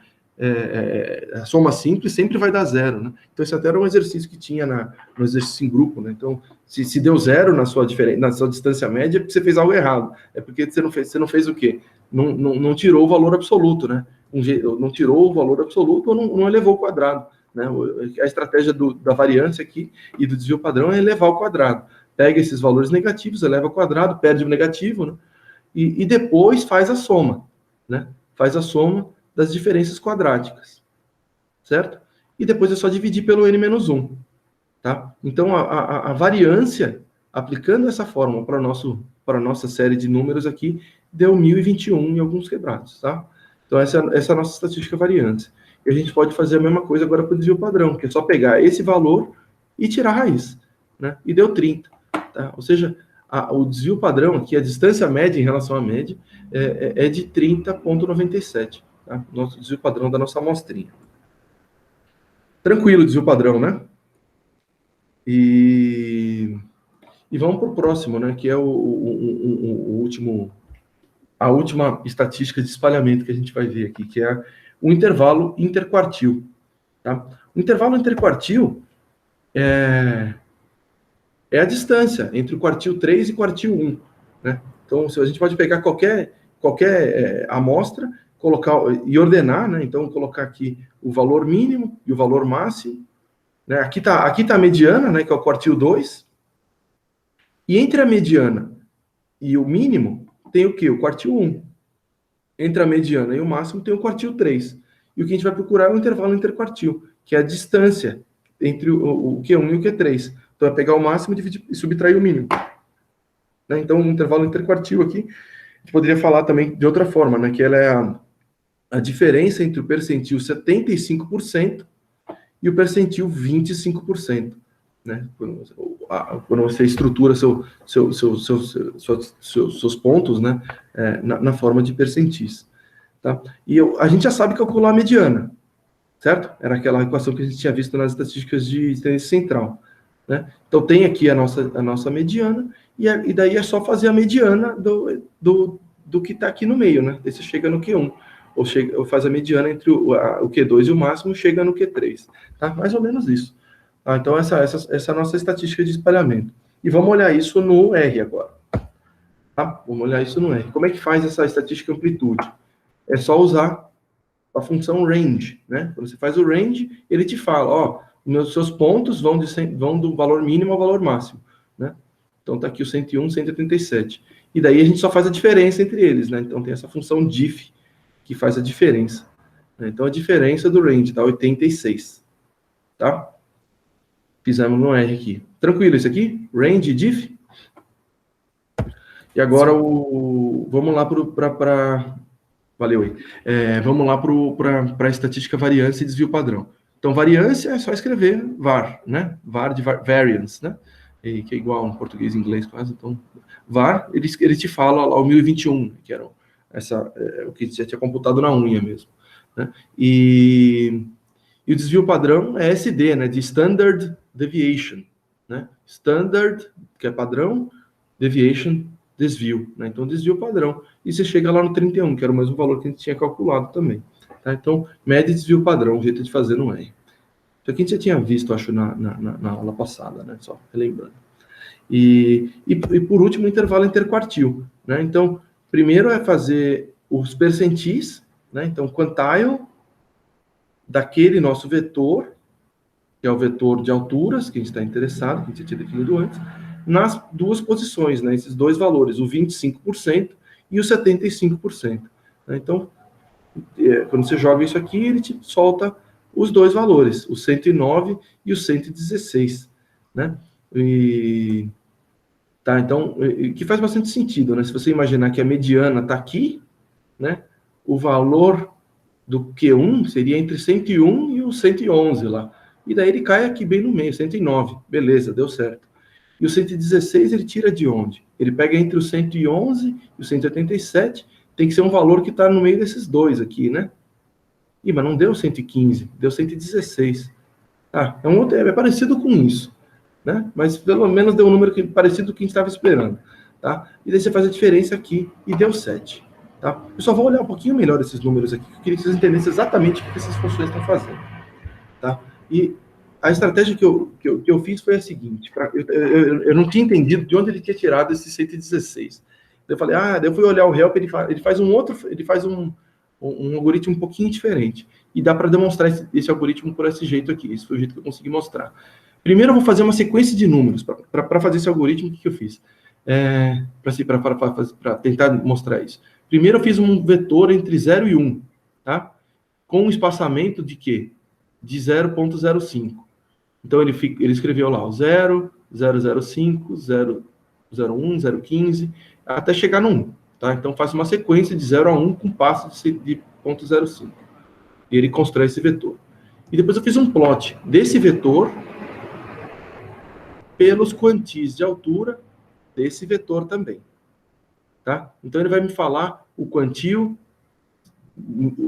a soma simples sempre vai dar zero, né? Então, esse até era um exercício que tinha no exercício em grupo, né? Então, se deu zero na sua distância média, é porque você fez algo errado. É porque você não fez o quê? Não tirou o valor absoluto, né? Não tirou o valor absoluto ou não elevou o quadrado, né? A estratégia da variância aqui e do desvio padrão é elevar o quadrado. Pega esses valores negativos, eleva ao quadrado, perde o negativo, né? E depois faz a soma, né? Faz a soma das diferenças quadráticas, certo? E depois é só dividir pelo n-1, tá? Então, a variância, aplicando essa fórmula para a nossa série de números aqui, deu 1021 em alguns quebrados, tá? Então, essa é a nossa estatística variância. E a gente pode fazer a mesma coisa agora para o desvio padrão, que é só pegar esse valor e tirar a raiz, né? E deu 30. Tá? Ou seja, o desvio padrão aqui, a distância média em relação à média, é de 30,97. Tá? Nosso desvio padrão da nossa amostrinha. Tranquilo o desvio padrão, né? E vamos para o próximo, né? Que é a última estatística de espalhamento que a gente vai ver aqui, que é o intervalo interquartil. Tá? O intervalo interquartil é a distância entre o quartil 3 e o quartil 1. Né? Então, a gente pode pegar qualquer amostra, colocar e ordenar, né? Então, colocar aqui o valor mínimo e o valor máximo. Né? Aqui tá a mediana, né? Que é o quartil 2. E entre a mediana e o mínimo, tem o quê? O quartil 1. Entre a mediana e o máximo, tem o quartil 3. E o que a gente vai procurar é o intervalo interquartil, que é a distância entre o Q1 e o Q3. Então, é pegar o máximo e subtrair o mínimo. Né? Então, o intervalo interquartil aqui, a gente poderia falar também de outra forma, né? Que ela é a diferença entre o percentil 75% e o percentil 25%. Né? Quando você estrutura seus pontos, né? Na forma de percentis. Tá? E a gente já sabe calcular a mediana, certo? Era aquela equação que a gente tinha visto nas estatísticas de tendência central. Né? Então, tem aqui a nossa mediana, e daí é só fazer a mediana do que está aqui no meio, né? Daí você chega no Q1, ou faz a mediana entre o Q2 e o máximo, chega no Q3. Tá? Mais ou menos isso. Tá? Então, essa é a nossa estatística de espalhamento. E vamos olhar isso no R agora. Tá? Vamos olhar isso no R. Como é que faz essa estatística amplitude? É só usar a função range, né? Quando você faz o range, ele te fala, ó, seus pontos vão do valor mínimo ao valor máximo, né? Então tá aqui o 101, 187. E daí a gente só faz a diferença entre eles, né? Então tem essa função diff que faz a diferença. Né? Então a diferença do range dá 86, tá? Fizemos no R aqui. Tranquilo isso aqui? Range e diff? E agora vamos lá para valeu aí. Vamos lá para a estatística variância e desvio padrão. Então, variância é só escrever var, né? Var de variance, né? Que é igual no português e inglês quase. Então, var, ele te fala lá o 1021, que era o que já tinha computado na unha mesmo. Né? E o desvio padrão é SD, né? De Standard Deviation. Né? Standard, que é padrão, Deviation, desvio. Né? Então, desvio padrão. E você chega lá no 31, que era o mesmo valor que a gente tinha calculado também. Tá? Então, média e desvio padrão, o jeito de fazer no R. Isso aqui a gente já tinha visto, acho, na aula passada, né? Só relembrando. E por último, o intervalo interquartil. Né? Então, primeiro é fazer os percentis, né? Então, quantile daquele nosso vetor, que é o vetor de alturas, que a gente está interessado, que a gente já tinha definido antes, nas duas posições, né? Esses dois valores, o 25% e o 75%. Né? Então, quando você joga isso aqui, ele te solta os dois valores, o 109 e o 116, né? Tá, então, que faz bastante sentido, né? Se você imaginar que a mediana está aqui, né? O valor do Q1 seria entre 101 e o 111 lá. E daí ele cai aqui bem no meio, 109. Beleza, deu certo. E o 116 ele tira de onde? Ele pega entre o 111 e o 187, tem que ser um valor que está no meio desses dois aqui, né? Ih, mas não deu 115, deu 116. Ah, é parecido com isso, né? Mas pelo menos deu um número parecido com o que a gente estava esperando, tá? E daí você faz a diferença aqui e deu 7, tá? Eu só vou olhar um pouquinho melhor esses números aqui, que eu queria que vocês entendessem exatamente o que essas funções estão fazendo, tá? E a estratégia que eu fiz foi a seguinte, eu não tinha entendido de onde ele tinha tirado esse 116. Eu falei, daí eu fui olhar o help, ele faz um algoritmo um pouquinho diferente. E dá para demonstrar esse algoritmo por esse jeito aqui. Esse foi o jeito que eu consegui mostrar. Primeiro eu vou fazer uma sequência de números. Para fazer esse algoritmo, o que eu fiz? Para tentar mostrar isso. Primeiro eu fiz um vetor entre 0 e 1, tá? Com um espaçamento de quê? De 0,05. Então ele escreveu lá o 0, 005, 001, 015, até chegar no 1. Tá? Então faz uma sequência de 0 a 1 com passo de 0,05. E ele constrói esse vetor. E depois eu fiz um plot desse vetor pelos quantis de altura desse vetor também. Tá? Então ele vai me falar o quantio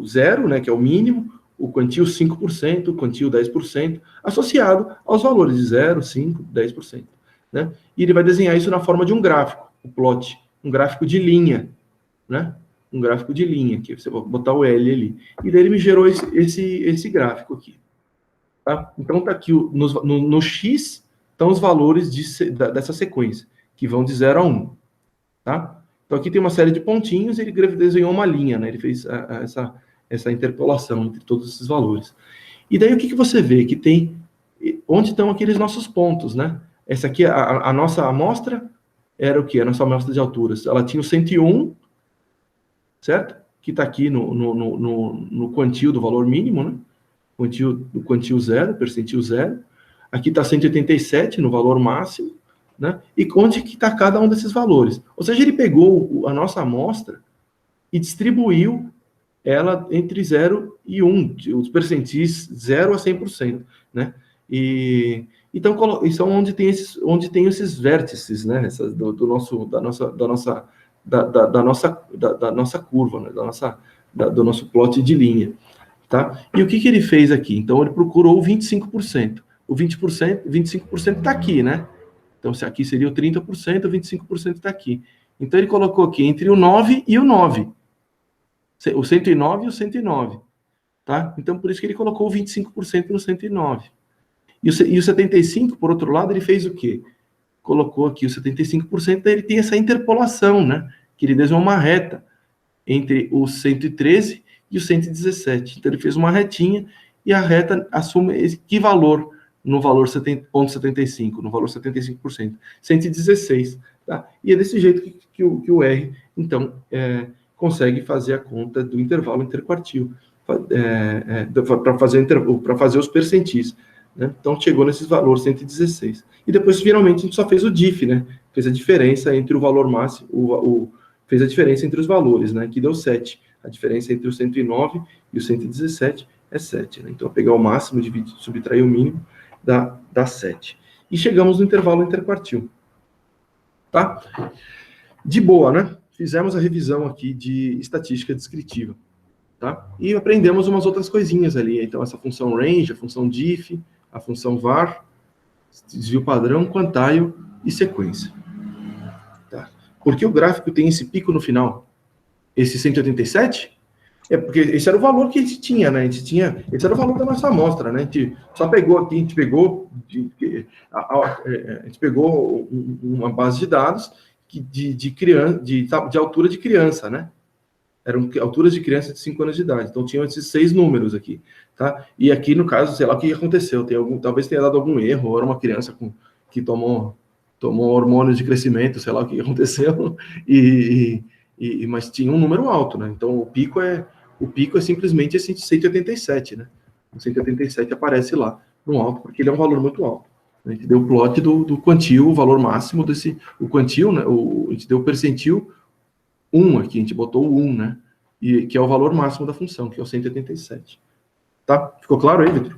0, né, que é o mínimo, o quantio 5%, o quantio 10%, associado aos valores de 0, 5, 10%. Né? E ele vai desenhar isso na forma de um gráfico, o plot, um gráfico de linha, né? Um gráfico de linha, aqui você vai botar o L ali. E daí ele me gerou esse gráfico aqui. Tá? Então tá aqui, no X, estão os valores dessa sequência, que vão de 0 a 1. Tá? Então aqui tem uma série de pontinhos, e ele desenhou uma linha, né? Ele fez essa interpolação entre todos esses valores. E daí o que você vê? Que tem, onde estão aqueles nossos pontos, né? Essa aqui, a nossa amostra era o quê? A nossa amostra de alturas. Ela tinha o 101, certo? Que está aqui no quantio do valor mínimo, né? Quantio 0, percentil 0. Aqui está 187 no valor máximo, né? E onde que está cada um desses valores? Ou seja, ele pegou a nossa amostra e distribuiu ela entre 0 e 1, os percentis 0 a 100%, né? Então, são onde tem esses vértices, né? Da nossa curva, né? Do nosso plot de linha, tá? E o que ele fez aqui? Então, ele procurou o 25%. O 25% está aqui, né? Então, se aqui seria o 30%, o 25% está aqui. Então, ele colocou aqui entre o 9 e o 9. O 109 e o 109, tá? Então, por isso que ele colocou o 25% no 109. E o 75%, por outro lado, ele fez o quê? Colocou aqui o 75%, daí ele tem essa interpolação, né? Que ele desenhou uma reta entre o 113 e o 117. Então, ele fez uma retinha e a reta assume que valor no valor 0,75, no valor 75%. 116, tá? E é desse jeito que o R, então, consegue fazer a conta do intervalo interquartil para fazer os percentis. Né? Então, chegou nesses valores 116. E depois, finalmente, a gente só fez o diff, né? Fez a diferença entre o valor máximo, fez a diferença entre os valores, né? Que deu 7. A diferença entre o 109 e o 117 é 7. Né? Então, pegar o máximo, subtrair o mínimo, dá 7. E chegamos no intervalo interquartil. Tá? De boa, né? Fizemos a revisão aqui de estatística descritiva, tá? E aprendemos umas outras coisinhas ali. Então, essa função range, a função diff, a função var, desvio padrão, quantile e sequência. Tá? Por que o gráfico tem esse pico no final? Esse 187? É porque esse era o valor que a gente tinha, né? Esse era o valor da nossa amostra, né? A gente só pegou aqui, a gente pegou uma base de dados de altura de criança, né? Eram alturas de criança de 5 anos de idade. Então, tinham esses 6 números aqui, tá? E aqui, no caso, sei lá o que aconteceu. Talvez tenha dado algum erro, ou era uma criança que tomou hormônios de crescimento, sei lá o que aconteceu, mas tinha um número alto, né? Então, o pico é simplesmente esse 187, né? O 187 aparece lá no alto, porque ele é um valor muito alto. A gente deu o plot do quantio, o valor máximo o quantio, né? A gente deu o percentil 1 aqui, a gente botou o 1, né? Que é o valor máximo da função, que é o 187. Tá? Ficou claro aí, Vitor?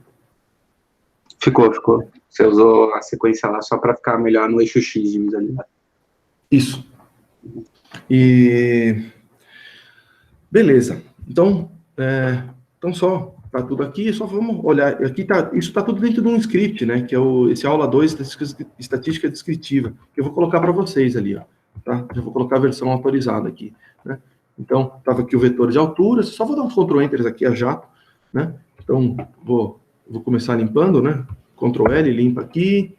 Ficou. Você usou a sequência lá só para ficar melhor no eixo X de visualidade. Isso. E beleza. Então, Então, só, tá tudo aqui, só vamos olhar. Aqui tá, isso está tudo dentro de um script, né? Que é esse aula 2, estatística descritiva, que eu vou colocar para vocês ali, ó. Tá? Já vou colocar a versão autorizada aqui, né? Então, estava aqui o vetor de alturas, só vou dar uns Ctrl Enter aqui a jato, né? Então, vou começar limpando, né? Ctrl L, limpa aqui.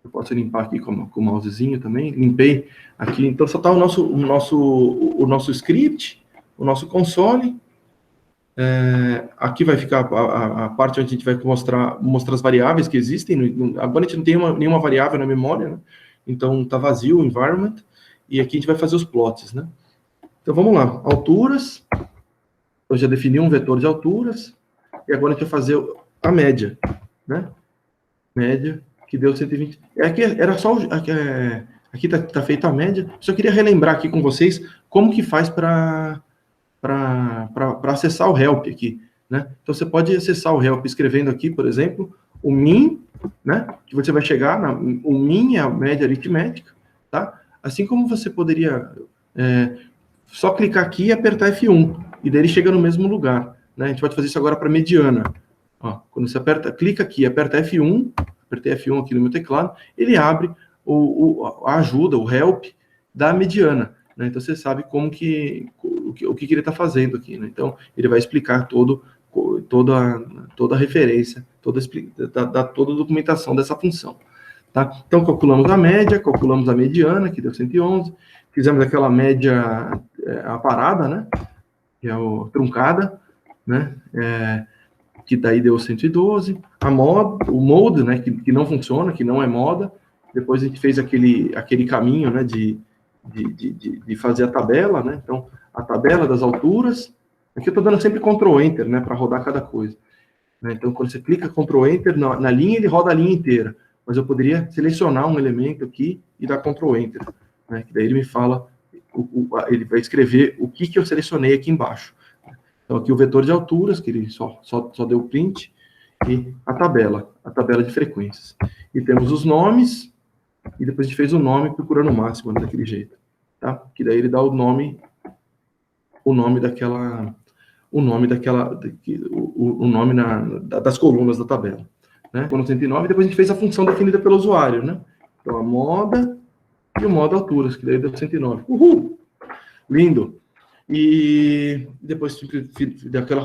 Eu posso limpar aqui com o mousezinho também. Limpei aqui. Então, só está o nosso script, o nosso console. Aqui vai ficar a parte onde a gente vai mostrar as variáveis que existem. Agora a gente não tem nenhuma variável na memória, né? Então, está vazio o environment. E aqui a gente vai fazer os plots, né? Então, vamos lá. Alturas. Eu já defini um vetor de alturas. E agora a gente vai fazer a média, né? Média, que deu 120. Aqui era só... Aqui tá feita a média. Só queria relembrar aqui com vocês como que faz para acessar o help aqui, né? Então, você pode acessar o help escrevendo aqui, por exemplo, o min, né? Que você vai chegar o min é a média aritmética, tá? Assim como você poderia só clicar aqui e apertar F1, e daí ele chega no mesmo lugar, né? A gente pode fazer isso agora para mediana. Ó, quando você clica aqui, aperta F1, apertei F1 aqui no meu teclado, ele abre a ajuda, o help da mediana, né? Então você sabe o que ele está fazendo aqui, né? Então ele vai explicar toda a referência, toda a documentação dessa função, tá? Então calculamos a média, calculamos a mediana, que deu 111, fizemos aquela média aparada, né? Que é o truncada, né? Que daí deu 112, o mode, né, que não funciona, que não é moda. Depois a gente fez aquele caminho, né, de fazer a tabela, né? Então, a tabela das alturas. Aqui eu estou dando sempre Ctrl Enter, né, para rodar cada coisa, né? Então, quando você clica Ctrl Enter na linha, ele roda a linha inteira. Mas eu poderia selecionar um elemento aqui e dar Ctrl Enter, né? Que daí ele me fala, ele vai escrever o que eu selecionei aqui embaixo. Então, aqui o vetor de alturas, que ele só deu print, e a tabela de frequências. E temos os nomes, e depois a gente fez o nome procurando o máximo, né, daquele jeito, tá? Que daí ele dá o nome das colunas da tabela, né? No 109, depois a gente fez a função definida pelo usuário, né? Então, a moda e o modo alturas, que daí deu 109. Uhul! Lindo! E depois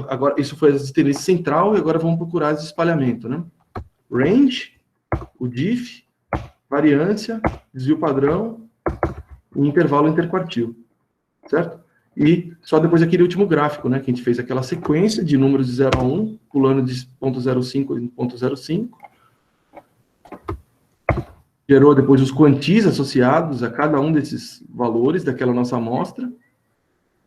agora isso foi a tendência central, e agora vamos procurar esse espalhamento, né? Range, o diff, variância, desvio padrão e intervalo interquartil, certo? E só depois aquele último gráfico, né? Que a gente fez aquela sequência de números de 0 a 1, pulando de 0.05 em 0.05. Gerou depois os quantis associados a cada um desses valores daquela nossa amostra.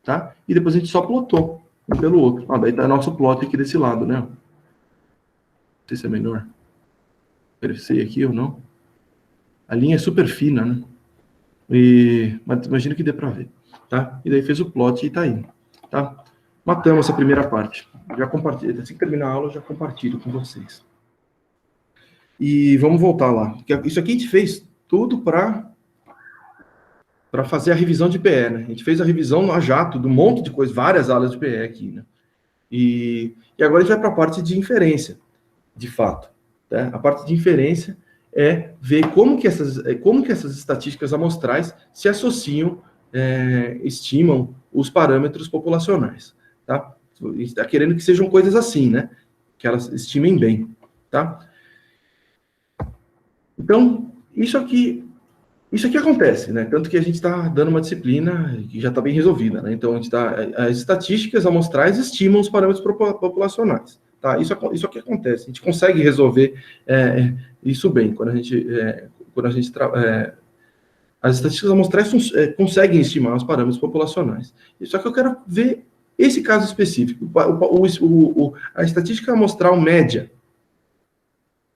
Tá? E depois a gente só plotou um pelo outro. Daí tá nosso plot aqui desse lado, né? Não sei se é melhor aparecer aqui ou não. A linha é super fina, né? Mas imagino que dê para ver, tá? E daí fez o plot e tá aí, tá? Matamos essa primeira parte. Já compartilho. Assim que terminar a aula, eu já compartilho com vocês. E vamos voltar lá. Isso aqui a gente fez tudo para fazer a revisão de PE, né? A gente fez a revisão a jato de um monte de coisa, várias aulas de PE aqui, né? E agora a gente vai para a parte de inferência, de fato, tá? A parte de inferência é ver como que essas estatísticas amostrais se associam, estimam os parâmetros populacionais, tá? A gente está querendo que sejam coisas assim, né? Que elas estimem bem, tá? Então, isso aqui acontece, né? Tanto que a gente está dando uma disciplina que já está bem resolvida, né? Então, as estatísticas amostrais estimam os parâmetros populacionais, tá? Isso aqui acontece. A gente consegue resolver isso bem quando as estatísticas amostrais conseguem estimar os parâmetros populacionais. Só que eu quero ver esse caso específico, a estatística amostral média,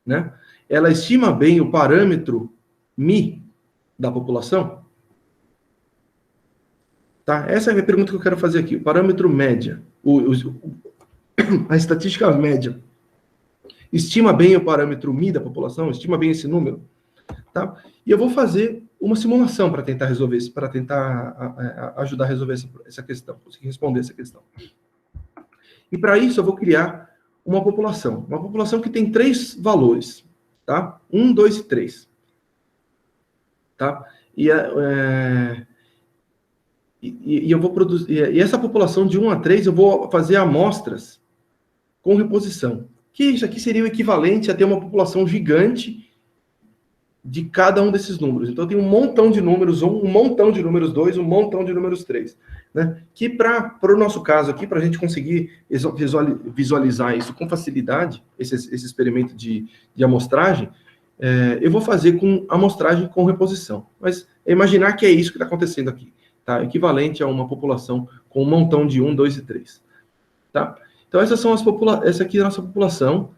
né? Ela estima bem o parâmetro Mi da população? Tá? Essa é a pergunta que eu quero fazer aqui. O parâmetro média, a estatística média, estima bem o parâmetro Mi da população? Estima bem esse número? Tá? E eu vou fazer uma simulação para tentar resolver isso, para tentar ajudar a resolver essa questão, conseguir responder essa questão. E para isso eu vou criar uma população que tem 3 valores, tá? 1, 2 e 3. Tá? E eu vou produzir. E essa população de 1 a 3 eu vou fazer amostras com reposição. Que isso aqui seria o equivalente a ter uma população gigante de cada um desses números. Então, eu tenho um montão de números 1, um montão de números 2, um montão de números 3. Né? Que para o nosso caso aqui, para a gente conseguir visualizar isso com facilidade, esse experimento de amostragem, eu vou fazer com amostragem com reposição. Mas imaginar que é isso que está acontecendo aqui. Tá? Equivalente a uma população com um montão de 1, 2 e 3. Tá? Então, essa aqui é a nossa população.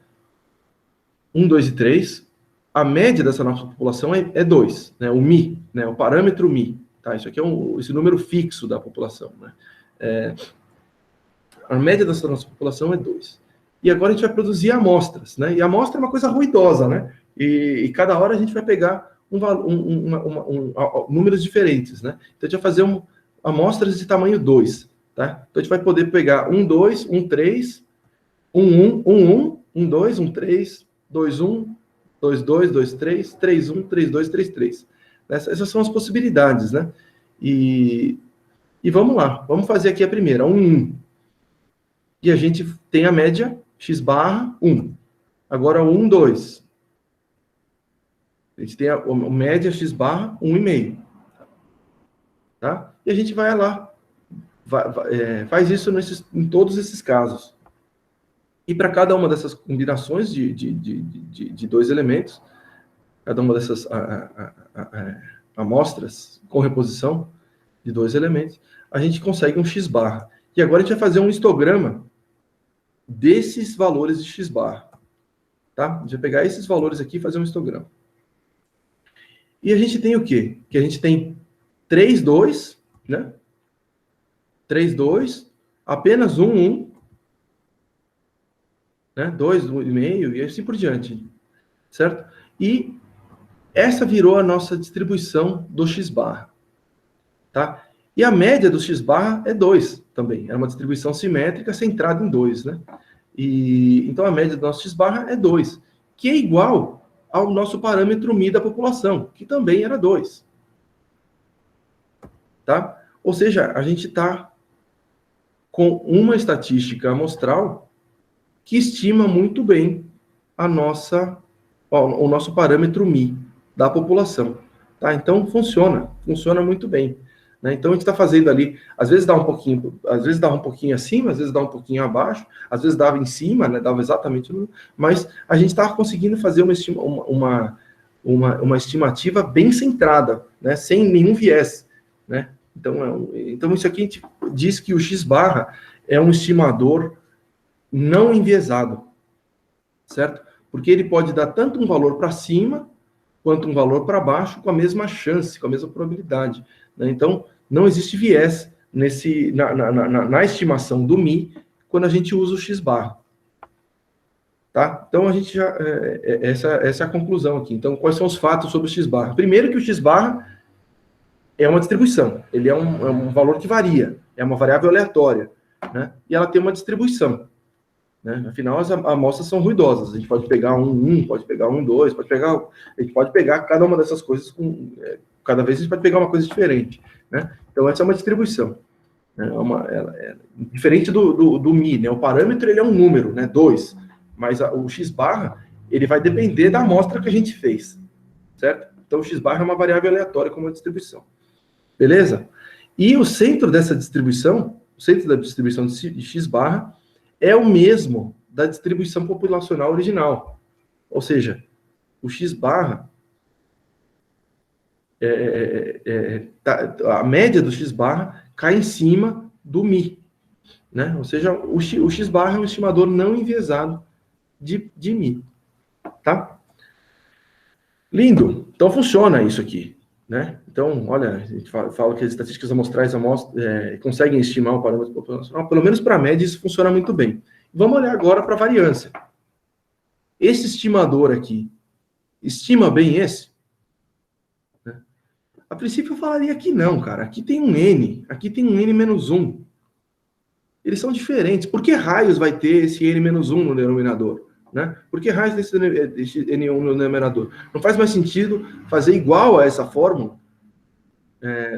1, 2 e 3. A média dessa nossa população é 2, né? O Mi, né? O parâmetro Mi. Tá? Isso aqui é esse número fixo da população. Né? A média dessa nossa população é 2. E agora a gente vai produzir amostras. Né? E a amostra é uma coisa ruidosa, né? E cada hora a gente vai pegar números diferentes. Né? Então a gente vai fazer amostras de tamanho 2. Tá? Então a gente vai poder pegar 1, 2, 1, 3, 1, 1, 1, 1, 1, 2, 1, 3, 2, 1, 2, 2, 2, 3, 3, 1, 3, 2, 3, 3. Essas são as possibilidades, né? E vamos lá. Vamos fazer aqui a primeira, 1, 1. E a gente tem a média x barra 1. Agora, 1, 2. A gente tem a média x barra 1,5. Tá? E a gente vai lá. Faz isso em todos esses casos. E para cada uma dessas combinações de 2 elementos, cada uma dessas amostras com reposição de 2 elementos, a gente consegue um x barra. E agora a gente vai fazer um histograma desses valores de x barra. Tá? A gente vai pegar esses valores aqui e fazer um histograma. E a gente tem o quê? Que a gente tem 3, 2, né? 3, 2, apenas 1, 1, né? 2, 2,5 e assim por diante, certo? E essa virou a nossa distribuição do x barra, tá? E a média do x barra é 2 também, é uma distribuição simétrica centrada em 2, né? E então a média do nosso x barra é 2, que é igual ao nosso parâmetro Mi da população, que também era 2. Tá? Ou seja, a gente está com uma estatística amostral que estima muito bem o nosso parâmetro Mi da população. Tá? Então, funciona muito bem. Né? Então, a gente está fazendo ali, às vezes dá um pouquinho acima, às vezes dá um pouquinho abaixo, às vezes dava em cima, né? Dava exatamente no... Mas a gente está conseguindo fazer uma estimativa bem centrada, né? Sem nenhum viés. Né? Então, isso aqui a gente diz que o x barra é um estimador não enviesado, certo? Porque ele pode dar tanto um valor para cima, quanto um valor para baixo, com a mesma chance, com a mesma probabilidade. Né? Então, não existe viés na estimação do Mi, quando a gente usa o x barra. Tá? Então, a gente já... essa é a conclusão aqui. Então, quais são os fatos sobre o x barra? Primeiro que o x barra é uma distribuição, ele é um valor que varia, é uma variável aleatória, né? E ela tem uma distribuição, né? Afinal, as amostras são ruidosas, a gente pode pegar 1, pode pegar 1, 2, a gente pode pegar cada uma dessas coisas, cada vez a gente pode pegar uma coisa diferente, né? Então, essa é uma distribuição, né? Diferente do Mi, né? O parâmetro ele é um número, né? 2, mas o x barra, ele vai depender da amostra que a gente fez, certo? Então, o x barra é uma variável aleatória como uma distribuição. Beleza? E o centro dessa distribuição, o centro da distribuição de x barra, é o mesmo da distribuição populacional original. Ou seja, o x barra, a média do x barra cai em cima do Mi. Né? Ou seja, o x barra é um estimador não enviesado de Mi. Tá? Lindo! Então funciona isso aqui. Né? Então, olha, a gente fala que as estatísticas amostrais conseguem estimar o parâmetro populacional, pelo menos para a média isso funciona muito bem. Vamos olhar agora para a variância. Esse estimador aqui, estima bem esse? Né? A princípio eu falaria que não, cara. Aqui tem um N, aqui tem um N-1. eles são diferentes. Por que raios vai ter esse N-1 no denominador? Né? Por que raios desse N1 no denominador? Não faz mais sentido fazer igual a essa fórmula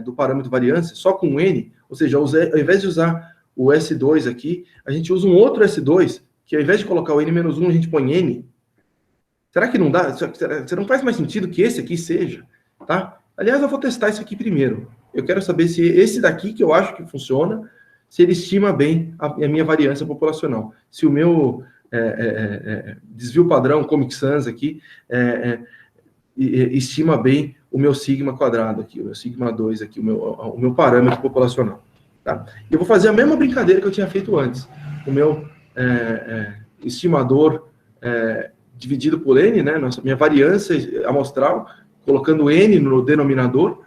do parâmetro variância, só com N, ou seja, ao invés de usar o S2 aqui, a gente usa um outro S2, que ao invés de colocar o N-1, a gente põe N. Será que não dá? Você não faz mais sentido que esse aqui seja? Tá? Aliás, eu vou testar isso aqui primeiro. Eu quero saber se esse daqui, que eu acho que funciona, se ele estima bem a minha variância populacional. Se o meu desvio padrão Comic Sans aqui estima bem o meu sigma quadrado aqui, o meu sigma 2 aqui, o meu parâmetro populacional. Tá? Eu vou fazer a mesma brincadeira que eu tinha feito antes. O meu estimador dividido por N, né, minha variância amostral, colocando N no denominador,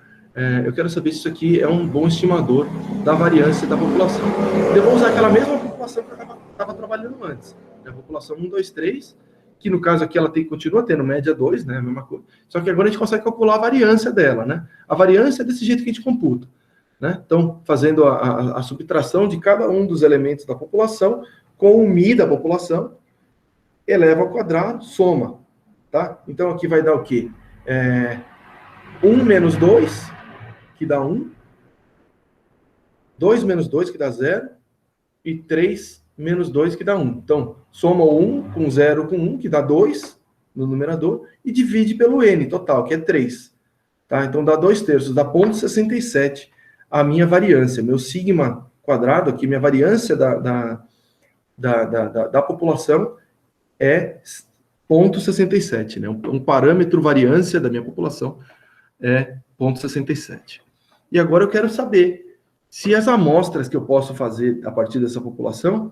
eu quero saber se isso aqui é um bom estimador da variância da população. Eu vou usar aquela mesma população que eu estava trabalhando antes. A população 1, 2, 3, que no caso aqui ela continua tendo média 2, né, a mesma coisa. Só que agora a gente consegue calcular a variância dela, né? A variância é desse jeito que a gente computa. Né? Então, fazendo a subtração de cada um dos elementos da população com o Mi da população, eleva ao quadrado, soma. Tá? Então, aqui vai dar o quê? 1 menos 2, que dá 1. 2 menos 2, que dá 0. E 3 menos 2, que dá 1. Então, soma o 1 com 0 com 1, que dá 2 no numerador, e divide pelo N total, que é 3. Tá? Então, dá 2/3, dá 0,67 a minha variância. Meu sigma quadrado aqui, minha variância da população é 0,67, né? Um parâmetro variância da minha população é 0,67. E agora eu quero saber se as amostras que eu posso fazer a partir dessa população,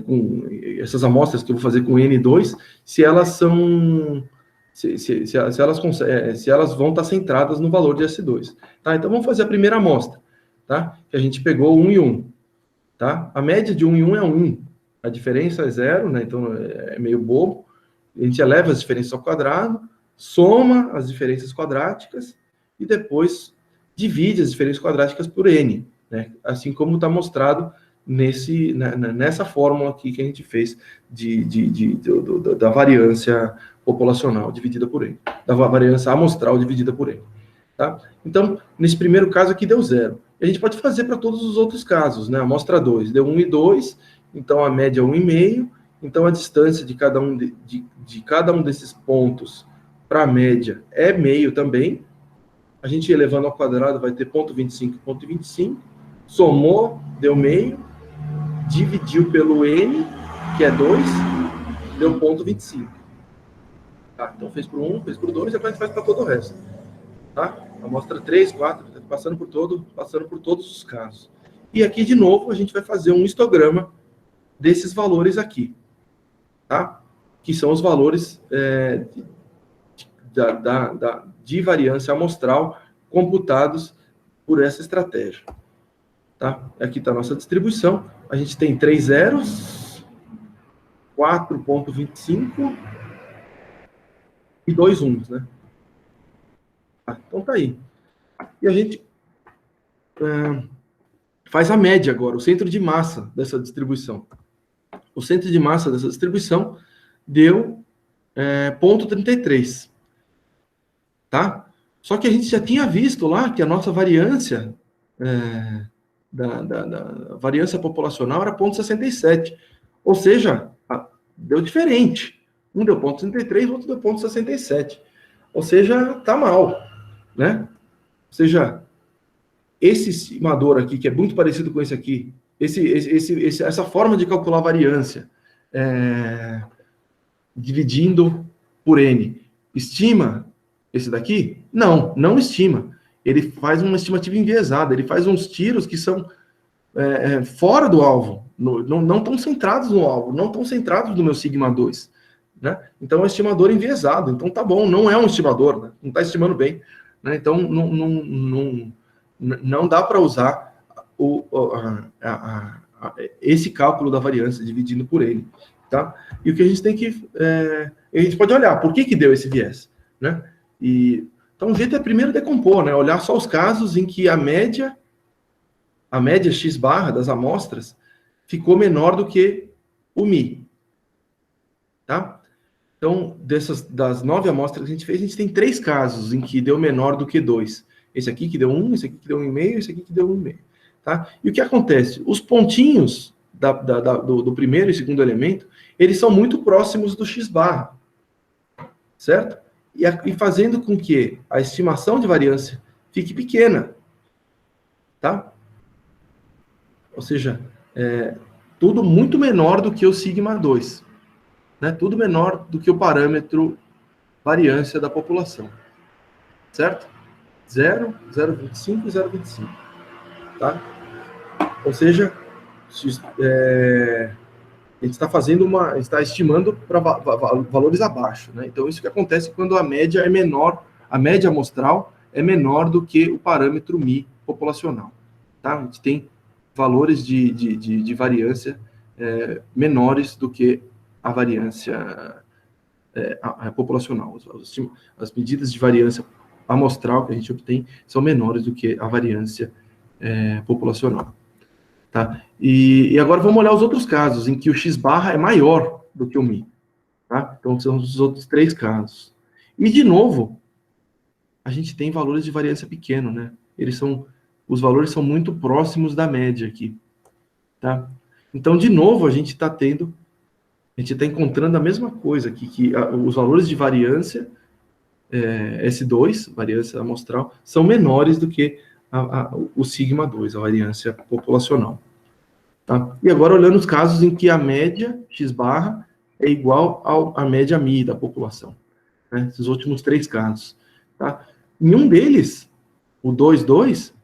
com essas amostras que eu vou fazer com N2, se elas são... Se elas vão estar centradas no valor de S2. Tá? Então, vamos fazer a primeira amostra. Tá? Que a gente pegou 1 e 1. Tá? A média de 1 e 1 é 1. A diferença é 0, né? Então é meio bobo. A gente eleva as diferenças ao quadrado, soma as diferenças quadráticas e depois divide as diferenças quadráticas por N. Né? Assim como está mostrado nessa fórmula aqui que a gente fez da variância populacional dividida por N, da variância amostral dividida por N. Tá? Então, nesse primeiro caso aqui deu 0. A gente pode fazer para todos os outros casos, né? Amostra 2 deu 1 e 2, então a média é 1,5, então a distância de cada um desses pontos para a média é meio também. A gente elevando ao quadrado vai ter 0,25 e 0,25, somou, deu meio, dividiu pelo N, que é 2, deu 0,25. Tá, então fez por 1, fez por 2, e agora a gente faz para todo o resto. Tá? Amostra 3, 4, passando por todos os casos. E aqui, de novo, a gente vai fazer um histograma desses valores aqui. Tá? Que são os valores de variância amostral computados por essa estratégia. Tá? Aqui está a nossa distribuição. A gente tem 3 zeros, 4,25 e 2 uns, né? Então tá aí. E a gente faz a média agora, o centro de massa dessa distribuição. O centro de massa dessa distribuição deu 0,33. Tá? Só que a gente já tinha visto lá que a nossa variância da variância populacional era 0,67. Ou seja, deu diferente. Um deu 0,33, o outro deu 0,67. Ou seja, tá mal, né? Ou seja, esse estimador aqui, que é muito parecido com esse aqui, essa forma de calcular a variância, dividindo por N, estima esse daqui? Não estima. Ele faz uma estimativa enviesada, ele faz uns tiros que são fora do alvo, não estão centrados no alvo, não estão centrados no meu sigma 2. Né? Então, é um estimador enviesado. Então, tá bom, não é um estimador, né? Não está estimando bem. Né? Então, não dá para usar esse cálculo da variância dividindo por N. Tá? E o que a gente tem que... a gente pode olhar, por que deu esse viés? Né? Então, o jeito é primeiro decompor, né? Olhar só os casos em que a média X barra das amostras ficou menor do que o Mi. Tá? Então, das 9 amostras que a gente fez, a gente tem 3 casos em que deu menor do que 2. Esse aqui que deu 1, esse aqui que deu 1,5, esse aqui que deu 1,5. Tá? E o que acontece? Os pontinhos do primeiro e segundo elemento, eles são muito próximos do x-barra. Certo? E fazendo com que a estimação de variância fique pequena. Tá? Ou seja, tudo muito menor do que o sigma 2. Né? Tudo menor do que o parâmetro variância da população. Certo? 0, 0,25 e 0,25. Tá? Ou seja, a gente está estimando para valores abaixo. Né? Então, isso que acontece quando a média é menor, a média amostral é menor do que o parâmetro Mi populacional. Tá? A gente tem valores de variância menores do que a variância populacional. As medidas de variância amostral que a gente obtém são menores do que a variância populacional. Tá? E agora vamos olhar os outros casos, em que o x-barra é maior do que o Mi. Tá? Então, são os outros 3 casos. E, de novo, a gente tem valores de variância pequeno, né? Os valores são muito próximos da média aqui. Tá? Então, de novo, a gente está encontrando a mesma coisa aqui, que os valores de variância S2, variância amostral, são menores do que o sigma 2, a variância populacional. Tá? E agora olhando os casos em que a média x-barra é igual à média Mi da população. Né? Esses últimos 3 casos. Tá? Em um deles, o 2,2,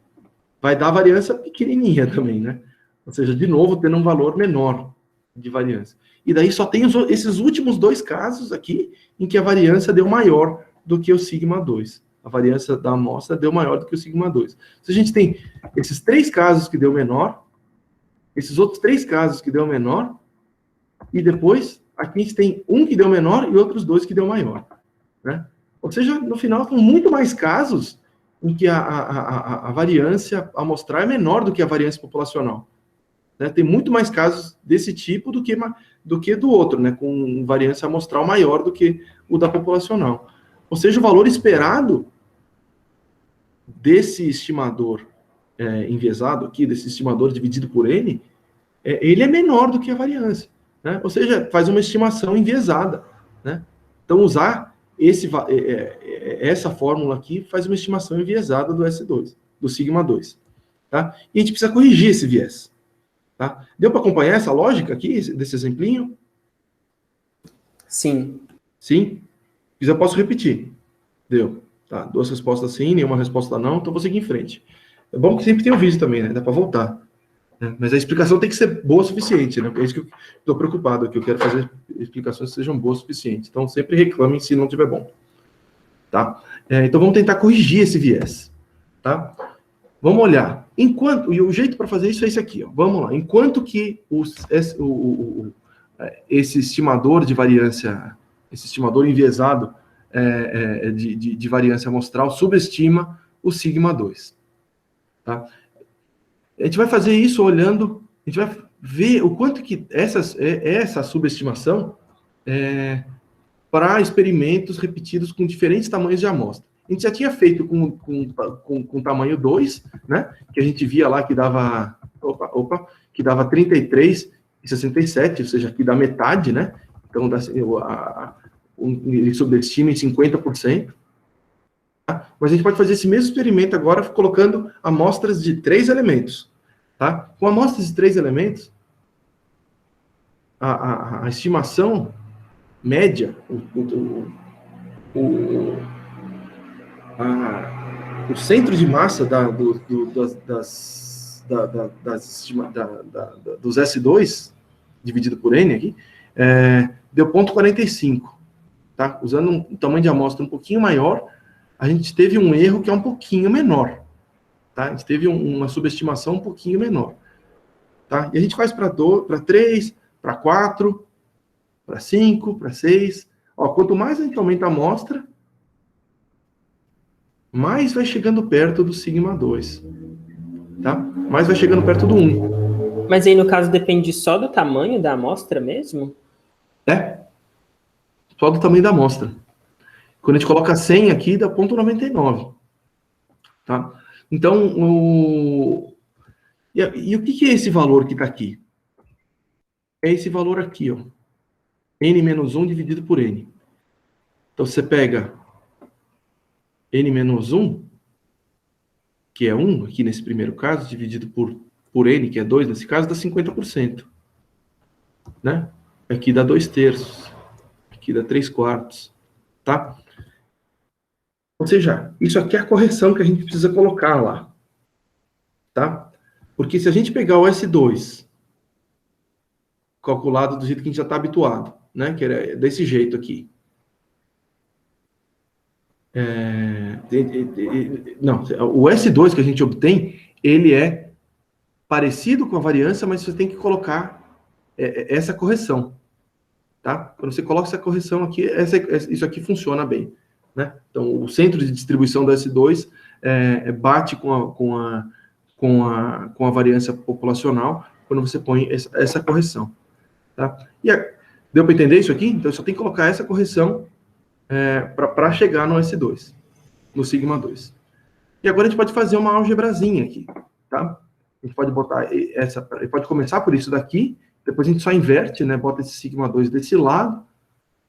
vai dar variância pequenininha também, né? Ou seja, de novo, tendo um valor menor de variância. E daí só tem esses últimos 2 casos aqui, em que a variância deu maior do que o sigma 2. A variância da amostra deu maior do que o sigma 2. Se a gente tem esses 3 casos que deu menor, esses outros 3 casos que deu menor, e depois, aqui a gente tem um que deu menor e outros 2 que deu maior. Né? Ou seja, no final, são muito mais casos em que a variância amostral é menor do que a variância populacional. Né? Tem muito mais casos desse tipo do que do outro, né? Com variância amostral maior do que o da populacional. Ou seja, o valor esperado desse estimador enviesado aqui, desse estimador dividido por N, ele é menor do que a variância. Né? Ou seja, faz uma estimação enviesada. Né? Então, usar essa fórmula aqui faz uma estimação enviesada do S2, do sigma 2. Tá? E a gente precisa corrigir esse viés. Tá? Deu para acompanhar essa lógica aqui, desse exemplinho? Sim. Sim? Se quiser, eu posso repetir. Deu. Tá, 2 respostas sim, nenhuma resposta não, então vou seguir em frente. É bom que sempre tem o vídeo também, né? Dá para voltar. Né? Mas a explicação tem que ser boa o suficiente, né? Porque é isso que eu estou preocupado aqui. Eu quero fazer explicações que sejam boas o suficiente. Então, sempre reclamem se não estiver bom. Tá? Então, vamos tentar corrigir esse viés. Tá? Vamos olhar. E o jeito para fazer isso é esse aqui. Ó. Vamos lá. Enquanto que esse estimador de variância, esse estimador enviesado de variância amostral subestima o sigma 2. Tá? A gente vai fazer isso olhando, a gente vai ver o quanto que essa subestimação para experimentos repetidos com diferentes tamanhos de amostra. A gente já tinha feito com tamanho 2, né? Que a gente via lá que dava, que dava 33,67, ou seja, que dá metade, né? Então, ele subestima em 50%. Tá? Mas a gente pode fazer esse mesmo experimento agora colocando amostras de 3 elementos. Tá? Com amostras de 3 elementos, a estimação média, o centro de massa dos S2, dividido por N aqui, deu 0,45. Tá? Usando um tamanho de amostra um pouquinho maior, a gente teve um erro que é um pouquinho menor. Tá? A gente teve uma subestimação um pouquinho menor. Tá? E a gente faz para 3, para 4, para 5, para 6. Ó, quanto mais a gente aumenta a amostra, mais vai chegando perto do sigma 2. Tá? Mais vai chegando perto do 1. Mas aí, no caso, depende só do tamanho da amostra mesmo? Só do tamanho da amostra. Quando a gente coloca 100 aqui, dá 0,99. Tá? Então, e o que é esse valor que está aqui? É esse valor aqui, ó. N-1 dividido por N. Então, você pega N-1, que é 1, aqui nesse primeiro caso, dividido por N, que é 2 nesse caso, dá 50%. Né? Aqui dá 2/3. Aqui dá 3/4. Tá? Ou seja, isso aqui é a correção que a gente precisa colocar lá. Tá? Porque se a gente pegar o S2, calculado do jeito que a gente já está habituado, né? Que era desse jeito aqui. Não, o S2 que a gente obtém, ele é parecido com a variância, mas você tem que colocar essa correção. Tá? Quando você coloca essa correção aqui, isso aqui funciona bem. Né? Então, o centro de distribuição do S2 bate com a variância populacional quando você põe essa correção. Tá? Deu para entender isso aqui? Então, eu só tem que colocar essa correção para chegar no S2, no sigma 2. E agora a gente pode fazer uma algebrazinha aqui. Tá? A gente pode botar pode começar por isso daqui, depois a gente só inverte, né? Bota esse sigma 2 desse lado,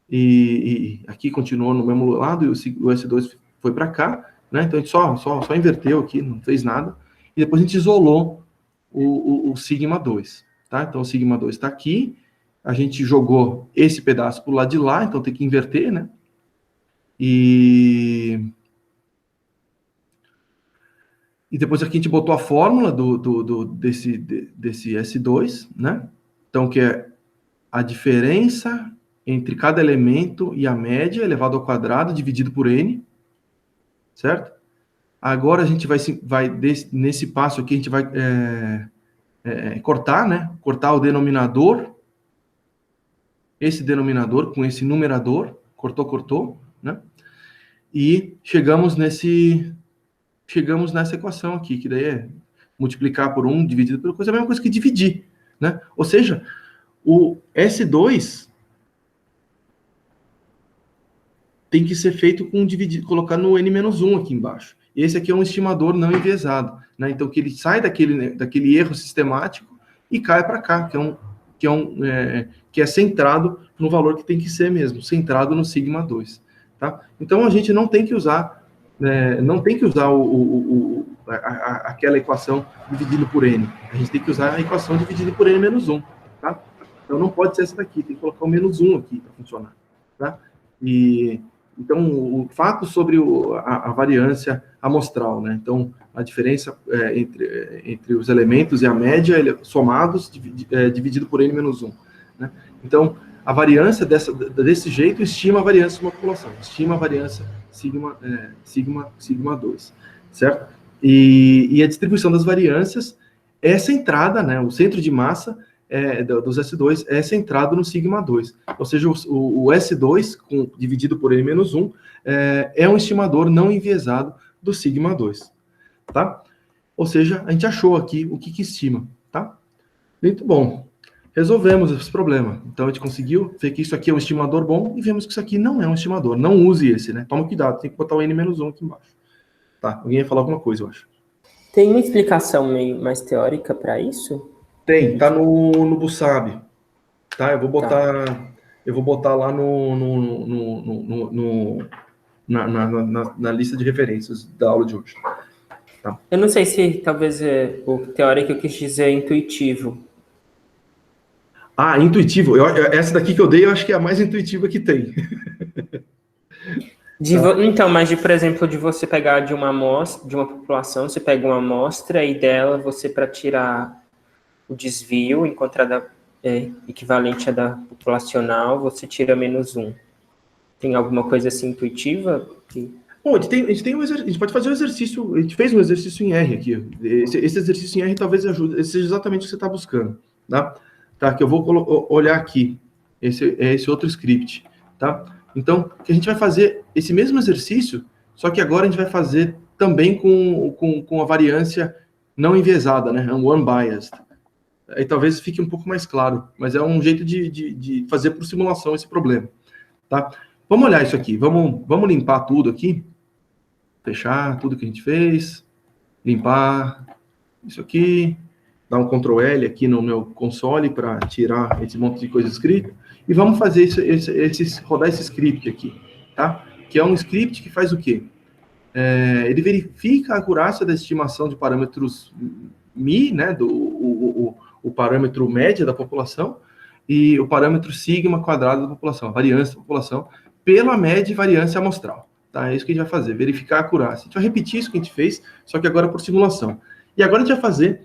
e aqui continuou no mesmo lado, e o S2 foi para cá, né? Então a gente só inverteu aqui, não fez nada, e depois a gente isolou o sigma 2, tá? Então o sigma 2 está aqui, a gente jogou esse pedaço para o lado de lá, então tem que inverter, né? E depois aqui a gente botou a fórmula desse S2, né? Então, que é a diferença entre cada elemento e a média elevado ao quadrado dividido por N, certo? Agora a gente nesse passo aqui, a gente vai cortar, né? Cortar o denominador, esse denominador com esse numerador, cortou, né? E chegamos nessa equação aqui, que daí é multiplicar por 1 dividido por coisa, é a mesma coisa que dividir, né? Ou seja, o S2 tem que ser feito com colocar no N-1 aqui embaixo. E esse aqui é um estimador não enviesado, né? Então, que ele sai daquele erro sistemático e cai para cá, que é centrado no valor que tem que ser mesmo, centrado no sigma 2, tá? Então, a gente não tem que usar aquela equação dividida por N. A gente tem que usar a equação dividida por N-1, tá? Então, não pode ser essa daqui, tem que colocar o -1 aqui para funcionar, tá? Então, o fato sobre a variância amostral, né? Então, a diferença entre os elementos e a média somados dividido por N-1, né? Então, a variância desse jeito estima a variância de uma população, estima a variância sigma 2, certo? E a distribuição das variâncias é centrada, né? O centro de massa dos S2 é centrado no sigma 2, ou seja, o S2 dividido por N-1 é um estimador não enviesado do sigma 2, tá? Ou seja, a gente achou aqui o que estima, tá? Muito bom. Resolvemos esse problema. Então, a gente conseguiu ver que isso aqui é um estimador bom e vemos que isso aqui não é um estimador. Não use esse, né? Toma cuidado, tem que botar o N-1 aqui embaixo. Tá, alguém ia falar alguma coisa, eu acho. Tem uma explicação meio mais teórica para isso? Tem, tá no Busab. Tá, eu vou botar lá na lista de referências da aula de hoje. Tá. Eu não sei se talvez o teórico eu quis dizer intuitivo. Ah, intuitivo. Essa daqui que eu dei, eu acho que é a mais intuitiva que tem. Então, mas por exemplo, de você pegar de uma amostra, de uma população, você pega uma amostra e dela você, para tirar o desvio, encontrada equivalente à da populacional, você tira -1. Tem alguma coisa assim intuitiva? Bom, a gente pode fazer um exercício, a gente fez um exercício em R aqui. Esse exercício em R talvez ajude, seja exatamente o que você está buscando, tá? Tá, que eu vou olhar aqui, esse outro script, tá? Então, que a gente vai fazer esse mesmo exercício, só que agora a gente vai fazer também com a variância não enviesada, né? Unbiased. aí talvez fique um pouco mais claro, mas é um jeito de fazer por simulação esse problema, tá? Vamos olhar isso aqui, vamos limpar tudo aqui, fechar tudo que a gente fez, limpar isso aqui, dar um Ctrl L aqui no meu console para tirar esse monte de coisa escrita, e vamos fazer rodar esse script aqui, tá? Que é um script que faz o quê? Ele verifica a acurácia da estimação de parâmetros μ, né, o parâmetro média da população, e o parâmetro sigma quadrado da população, a variância da população, pela média e variância amostral. Tá? É isso que a gente vai fazer, verificar a acurácia. A gente vai repetir isso que a gente fez, só que agora por simulação. E agora a gente vai fazer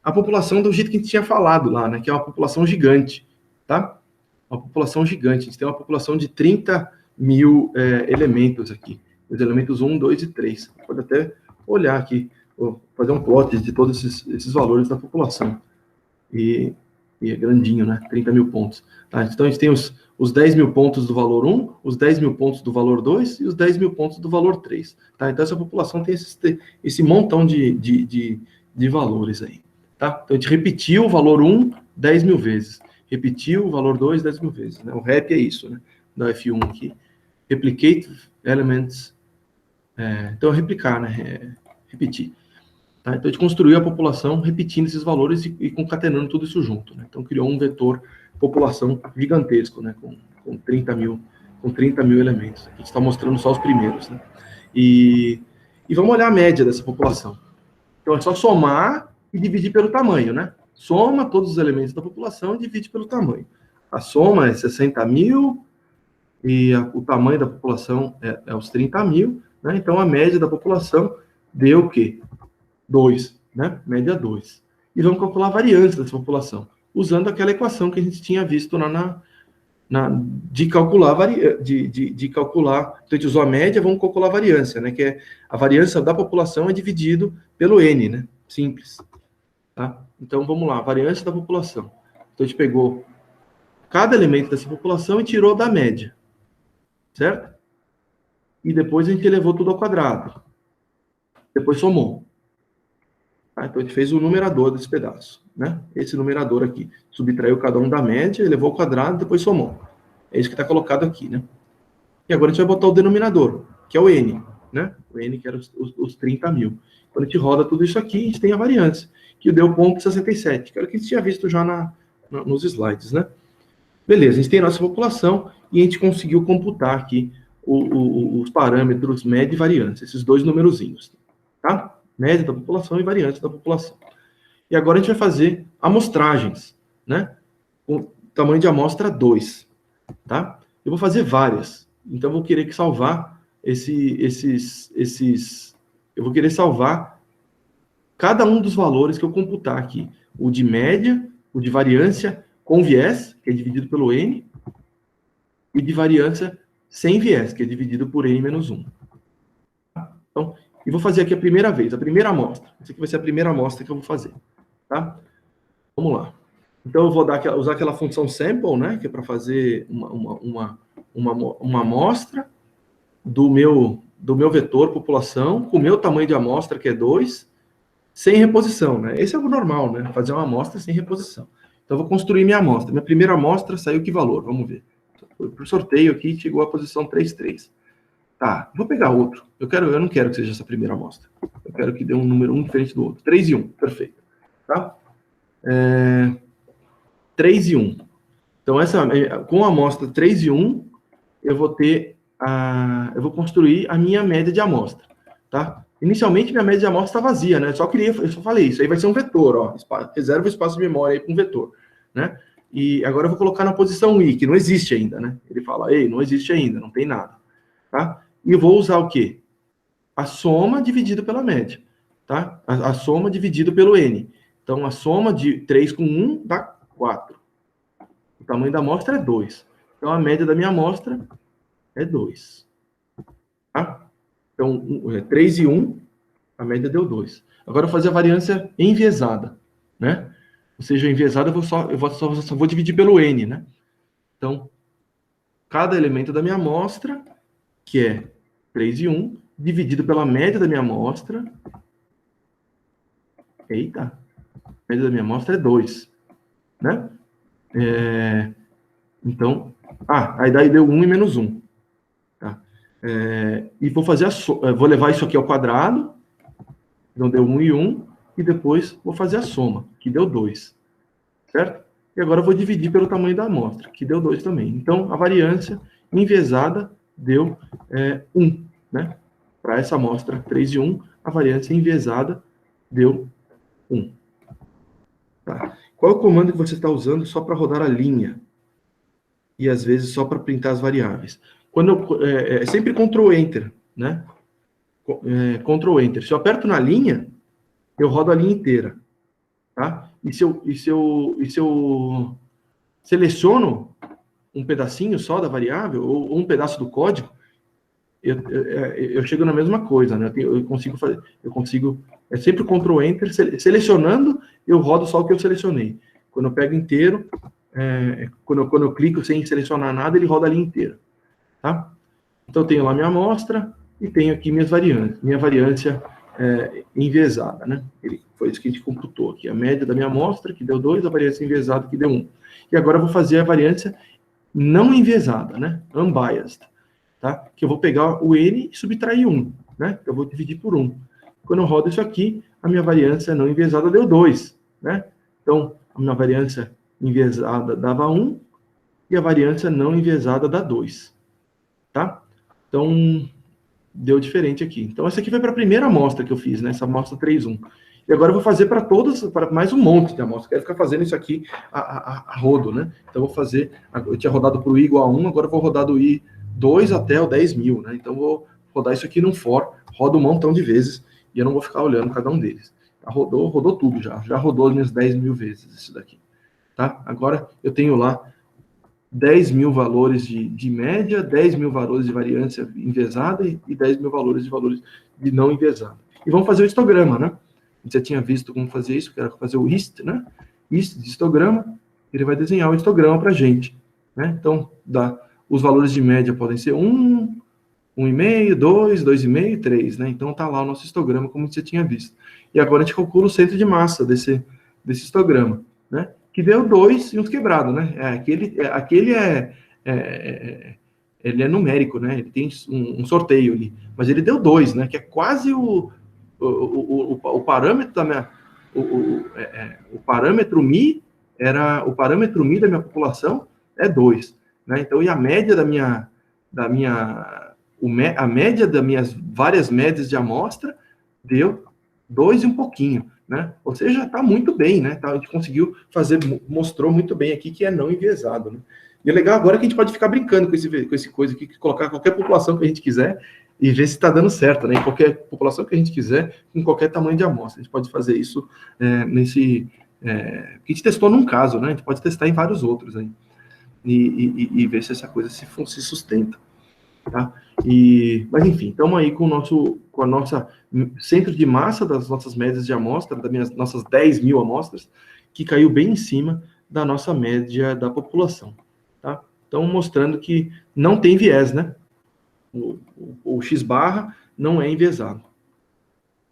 a população do jeito que a gente tinha falado lá, né, que é uma população gigante, tá? Uma população gigante. A gente tem uma população de 30 mil elementos aqui. Os elementos 1, 2 e 3. Pode até olhar aqui, fazer um plot de todos esses valores da população. E é grandinho, né? 30 mil pontos. Tá? Então, a gente tem os 10 mil pontos do valor 1, os 10 mil pontos do valor 2 e os 10 mil pontos do valor 3. Tá? Então, essa população tem esse montão de valores aí. Tá? Então, a gente repetiu o valor 1 10 mil vezes. Repetiu o valor 2 10 mil vezes. Né? O rep é isso, né? Da F1 aqui. Replicate elements. Então, replicar, né? Repetir. Tá? Então, a gente construiu a população repetindo esses valores e concatenando tudo isso junto. Né? Então, criou um vetor população gigantesco, né? com 30 mil elementos. Aqui a gente está mostrando só os primeiros. Né? E vamos olhar a média dessa população. Então, é só somar e dividir pelo tamanho. Né? Soma todos os elementos da população e divide pelo tamanho. A soma é 60 mil e o tamanho da população é os 30 mil. Né? Então, a média da população deu o quê? 2, né? Média 2. E vamos calcular a variância dessa população, usando aquela equação que a gente tinha visto lá de calcular, então a gente usou a média, vamos calcular a variância, né? Que é a variância da população é dividido pelo N, né? Simples. Tá? Então, vamos lá, a variância da população. Então, a gente pegou cada elemento dessa população e tirou da média. Certo? E depois a gente elevou tudo ao quadrado. Depois somou. Tá? Então, a gente fez o numerador desse pedaço, né? Esse numerador aqui. Subtraiu cada um da média, elevou ao quadrado, depois somou. É isso que está colocado aqui, né? E agora a gente vai botar o denominador, que é o N, né? O N que era os 30 mil. Quando a gente roda tudo isso aqui, a gente tem a variância, que deu 0,67, que era o que a gente tinha visto já nos slides, né? Beleza, a gente tem a nossa população e a gente conseguiu computar aqui os parâmetros média e variância, esses dois numerozinhos, tá? Média da população e variância da população. E agora a gente vai fazer amostragens, né? Com tamanho de amostra 2, tá? Eu vou fazer várias. Então, eu vou querer salvar eu vou querer salvar cada um dos valores que eu computar aqui. O de média, o de variância com viés, que é dividido pelo N, e de variância sem viés, que é dividido por N menos 1. Então, e vou fazer aqui a primeira vez, a primeira amostra. Essa aqui vai ser a primeira amostra que eu vou fazer, tá? Vamos lá. Então, eu vou usar aquela função sample, né? Que é para fazer uma amostra do meu vetor população, com o meu tamanho de amostra, que é 2, sem reposição, né? Esse é o normal, né? Fazer uma amostra sem reposição. Então, eu vou construir minha amostra. Minha primeira amostra saiu que valor? Vamos ver. Foi por sorteio aqui, chegou a posição 3,3. Tá, vou pegar outro. Eu não quero que seja essa primeira amostra. Eu quero que dê um número um diferente do outro. 3 e 1, perfeito. Tá? 3 e 1. Então, com a amostra 3 e 1, eu vou construir a minha média de amostra. Tá? Inicialmente, minha média de amostra está vazia, né? Eu só falei isso. Aí vai ser um vetor, ó. Reserva o espaço de memória aí para um vetor, né? E agora eu vou colocar na posição i, que não existe ainda, né? Ele fala, ei, não existe ainda, não tem nada. Tá? E eu vou usar o quê? A soma dividido pela média. Tá? A soma dividido pelo N. Então, a soma de 3 com 1 dá 4. O tamanho da amostra é 2. Então, a média da minha amostra é 2. Tá? Então, 3 e 1, a média deu 2. Agora, eu vou fazer a variância enviesada. Né? Ou seja, enviesada, eu só vou dividir pelo N. Né? Então, cada elemento da minha amostra, que é 3 e 1, dividido pela média da minha amostra. Eita! A média da minha amostra é 2. né? Então, aí daí deu 1 e menos 1. Tá? E vou fazer vou levar isso aqui ao quadrado, então deu 1 e 1, e depois vou fazer a soma, que deu 2. Certo? E agora eu vou dividir pelo tamanho da amostra, que deu 2 também. Então, a variância enviesada deu 1, né? Para essa amostra 3 e 1, a variância enviesada deu 1. Tá? Qual é o comando que você está usando só para rodar a linha? E às vezes só para printar as variáveis. É sempre Ctrl Enter, né? Ctrl Enter. Se eu aperto na linha, eu rodo a linha inteira, tá? E se eu seleciono um pedacinho só da variável ou um pedaço do código, eu chego na mesma coisa, né? Eu consigo é sempre Ctrl Enter, selecionando, eu rodo só o que eu selecionei. Quando eu pego inteiro, quando eu clico sem selecionar nada, ele roda a linha inteira, tá? Então, eu tenho lá minha amostra e tenho aqui minha variância enviesada, né? Foi isso que a gente computou aqui, a média da minha amostra, que deu 2, a variância enviesada, que deu 1. E agora eu vou fazer a variância não enviesada, né? Unbiased, tá? Que eu vou pegar o N e subtrair 1, né? Eu vou dividir por 1. Quando eu rodo isso aqui, a minha variância não enviesada deu 2, né? Então, a minha variância enviesada dava 1 e a variância não enviesada dá 2, tá? Então, deu diferente aqui. Então, essa aqui foi para a primeira amostra que eu fiz, né? Essa amostra 3.1. E agora eu vou fazer para todas, para mais um monte de amostras. Quero ficar fazendo isso aqui a rodo, né? Então, eu vou fazer... Eu tinha rodado para o I igual a 1, agora eu vou rodar do I 2 até o 10.000, né? Então, eu vou rodar isso aqui num for, rodo um montão de vezes, e eu não vou ficar olhando cada um deles. Rodou tudo já rodou as minhas 10.000 vezes isso daqui, tá? Agora eu tenho lá 10.000 valores de média, 10.000 valores de variância enviesada e 10.000 valores de não enviesada. E vamos fazer o histograma, né? A gente já tinha visto como fazer isso, que era fazer o hist, né? Hist de histograma, ele vai desenhar o histograma para a gente, né? Então, os valores de média podem ser 1, 1,5, 2, 2,5, 3, né? Então tá lá o nosso histograma, como você tinha visto. E agora a gente calcula o centro de massa desse histograma, né? Que deu 2 e uns quebrados, né? Aquele ele é numérico, né? Ele tem um sorteio ali, mas ele deu 2, né? Que é quase o parâmetro da minha... O parâmetro Mi da minha população é 2, né? Então, e a média a média das minhas várias médias de amostra deu 2 e um pouquinho, né? Ou seja, está muito bem, né? A gente conseguiu mostrou muito bem aqui que é não enviesado, né? E é legal agora que a gente pode ficar brincando com esse coisa aqui, colocar qualquer população que a gente quiser e ver se está dando certo, né? Em qualquer população que a gente quiser, com qualquer tamanho de amostra. A gente pode fazer isso que a gente testou num caso, né? A gente pode testar em vários outros aí. E ver se essa coisa se sustenta. Tá? Mas enfim, estamos aí com a nossa centro de massa das nossas médias de amostra, nossas 10.000 amostras, que caiu bem em cima da nossa média da população. Tá? Então, mostrando que não tem viés, né? O X-barra não é enviesado.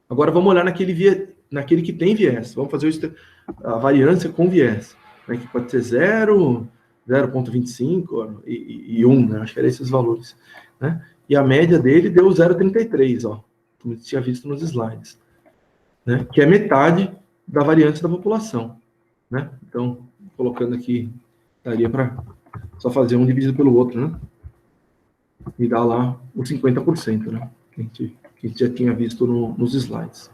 Agora, vamos olhar naquele que tem viés. Vamos fazer a variância com viés, né? Que pode ser 0, 0,25 e 1, né? Acho que eram esses valores, né? E a média dele deu 0,33, ó, como você tinha visto nos slides, né? Que é metade da variância da população, né? Então, colocando aqui, daria para só fazer um dividido pelo outro, né? E dar lá os 50%, né? Que a gente já tinha visto nos slides.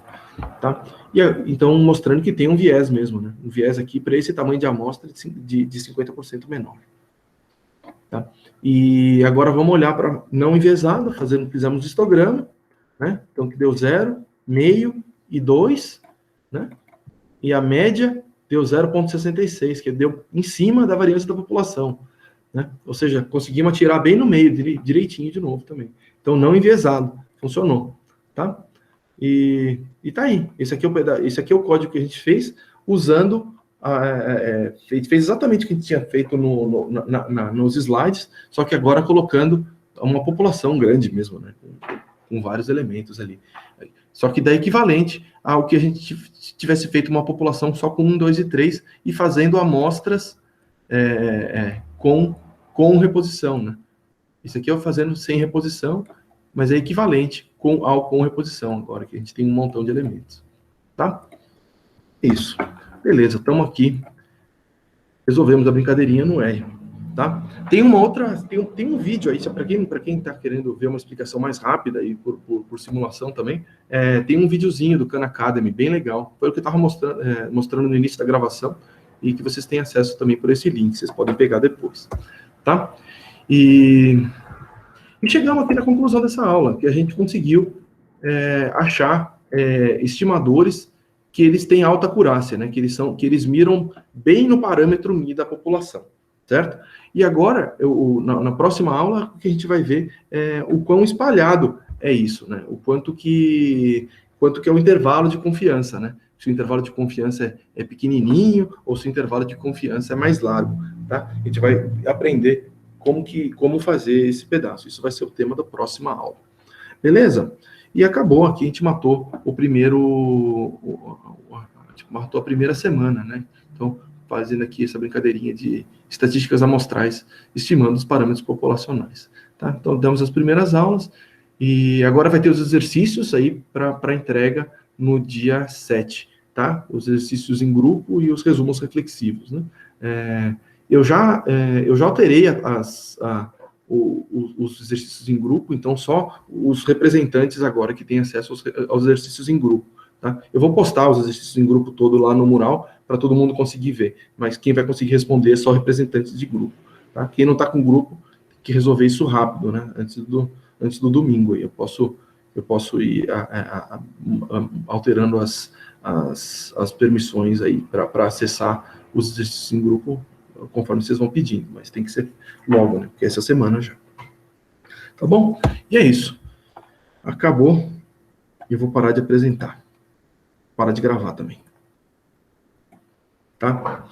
Tá? Então, mostrando que tem um viés mesmo, né? Um viés aqui para esse tamanho de amostra de 50% menor. Tá? E agora vamos olhar para não enviesado, fizemos histograma, né? Então, que deu 0, meio e 2, né? E a média deu 0,66, que deu em cima da variância da população, né? Ou seja, conseguimos atirar bem no meio, direitinho de novo também. Então, não enviesado, funcionou, tá? E tá aí. Esse aqui é o código que a gente fez usando. Fez exatamente o que a gente tinha feito nos slides, só que agora colocando uma população grande mesmo, né? Com vários elementos ali. Só que dá equivalente ao que a gente tivesse feito uma população só com 1, 2 e 3 e fazendo amostras com reposição, né? Isso aqui eu fazendo sem reposição, mas é equivalente com reposição, agora que a gente tem um montão de elementos. Tá? Isso. Beleza, estamos aqui. Resolvemos a brincadeirinha no R. Tá? Tem uma outra, tem um vídeo aí, para quem está querendo ver uma explicação mais rápida aí por simulação também, tem um videozinho do Khan Academy, bem legal. Foi o que eu estava mostrando no início da gravação, e que vocês têm acesso também por esse link, vocês podem pegar depois. Tá? E chegamos aqui na conclusão dessa aula, que a gente conseguiu achar estimadores que eles têm alta acurácia, né? Que eles miram bem no parâmetro Mi da população, certo? E agora, na próxima aula, o que a gente vai ver é o quão espalhado é isso, né? O quanto que é o intervalo de confiança, né? Se o intervalo de confiança é pequenininho ou se o intervalo de confiança é mais largo, tá? A gente vai aprender como fazer esse pedaço. Isso vai ser o tema da próxima aula. Beleza? E acabou aqui, a gente matou matou a primeira semana, né? Então, fazendo aqui essa brincadeirinha de estatísticas amostrais, estimando os parâmetros populacionais. Tá? Então, damos as primeiras aulas, e agora vai ter os exercícios aí para entrega no dia 7, tá? Os exercícios em grupo e os resumos reflexivos, né? Eu já alterei os exercícios em grupo, então só os representantes agora que têm acesso aos exercícios em grupo. Tá? Eu vou postar os exercícios em grupo todo lá no mural, para todo mundo conseguir ver, mas quem vai conseguir responder é só representantes de grupo. Tá? Quem não está com grupo, tem que resolver isso rápido, né? Antes do domingo. Aí. Eu posso ir alterando as permissões aí para acessar os exercícios em grupo conforme vocês vão pedindo, mas tem que ser logo, né? Porque essa semana já. Tá bom? E é isso. Acabou. Eu vou parar de apresentar. Parar de gravar também. Tá?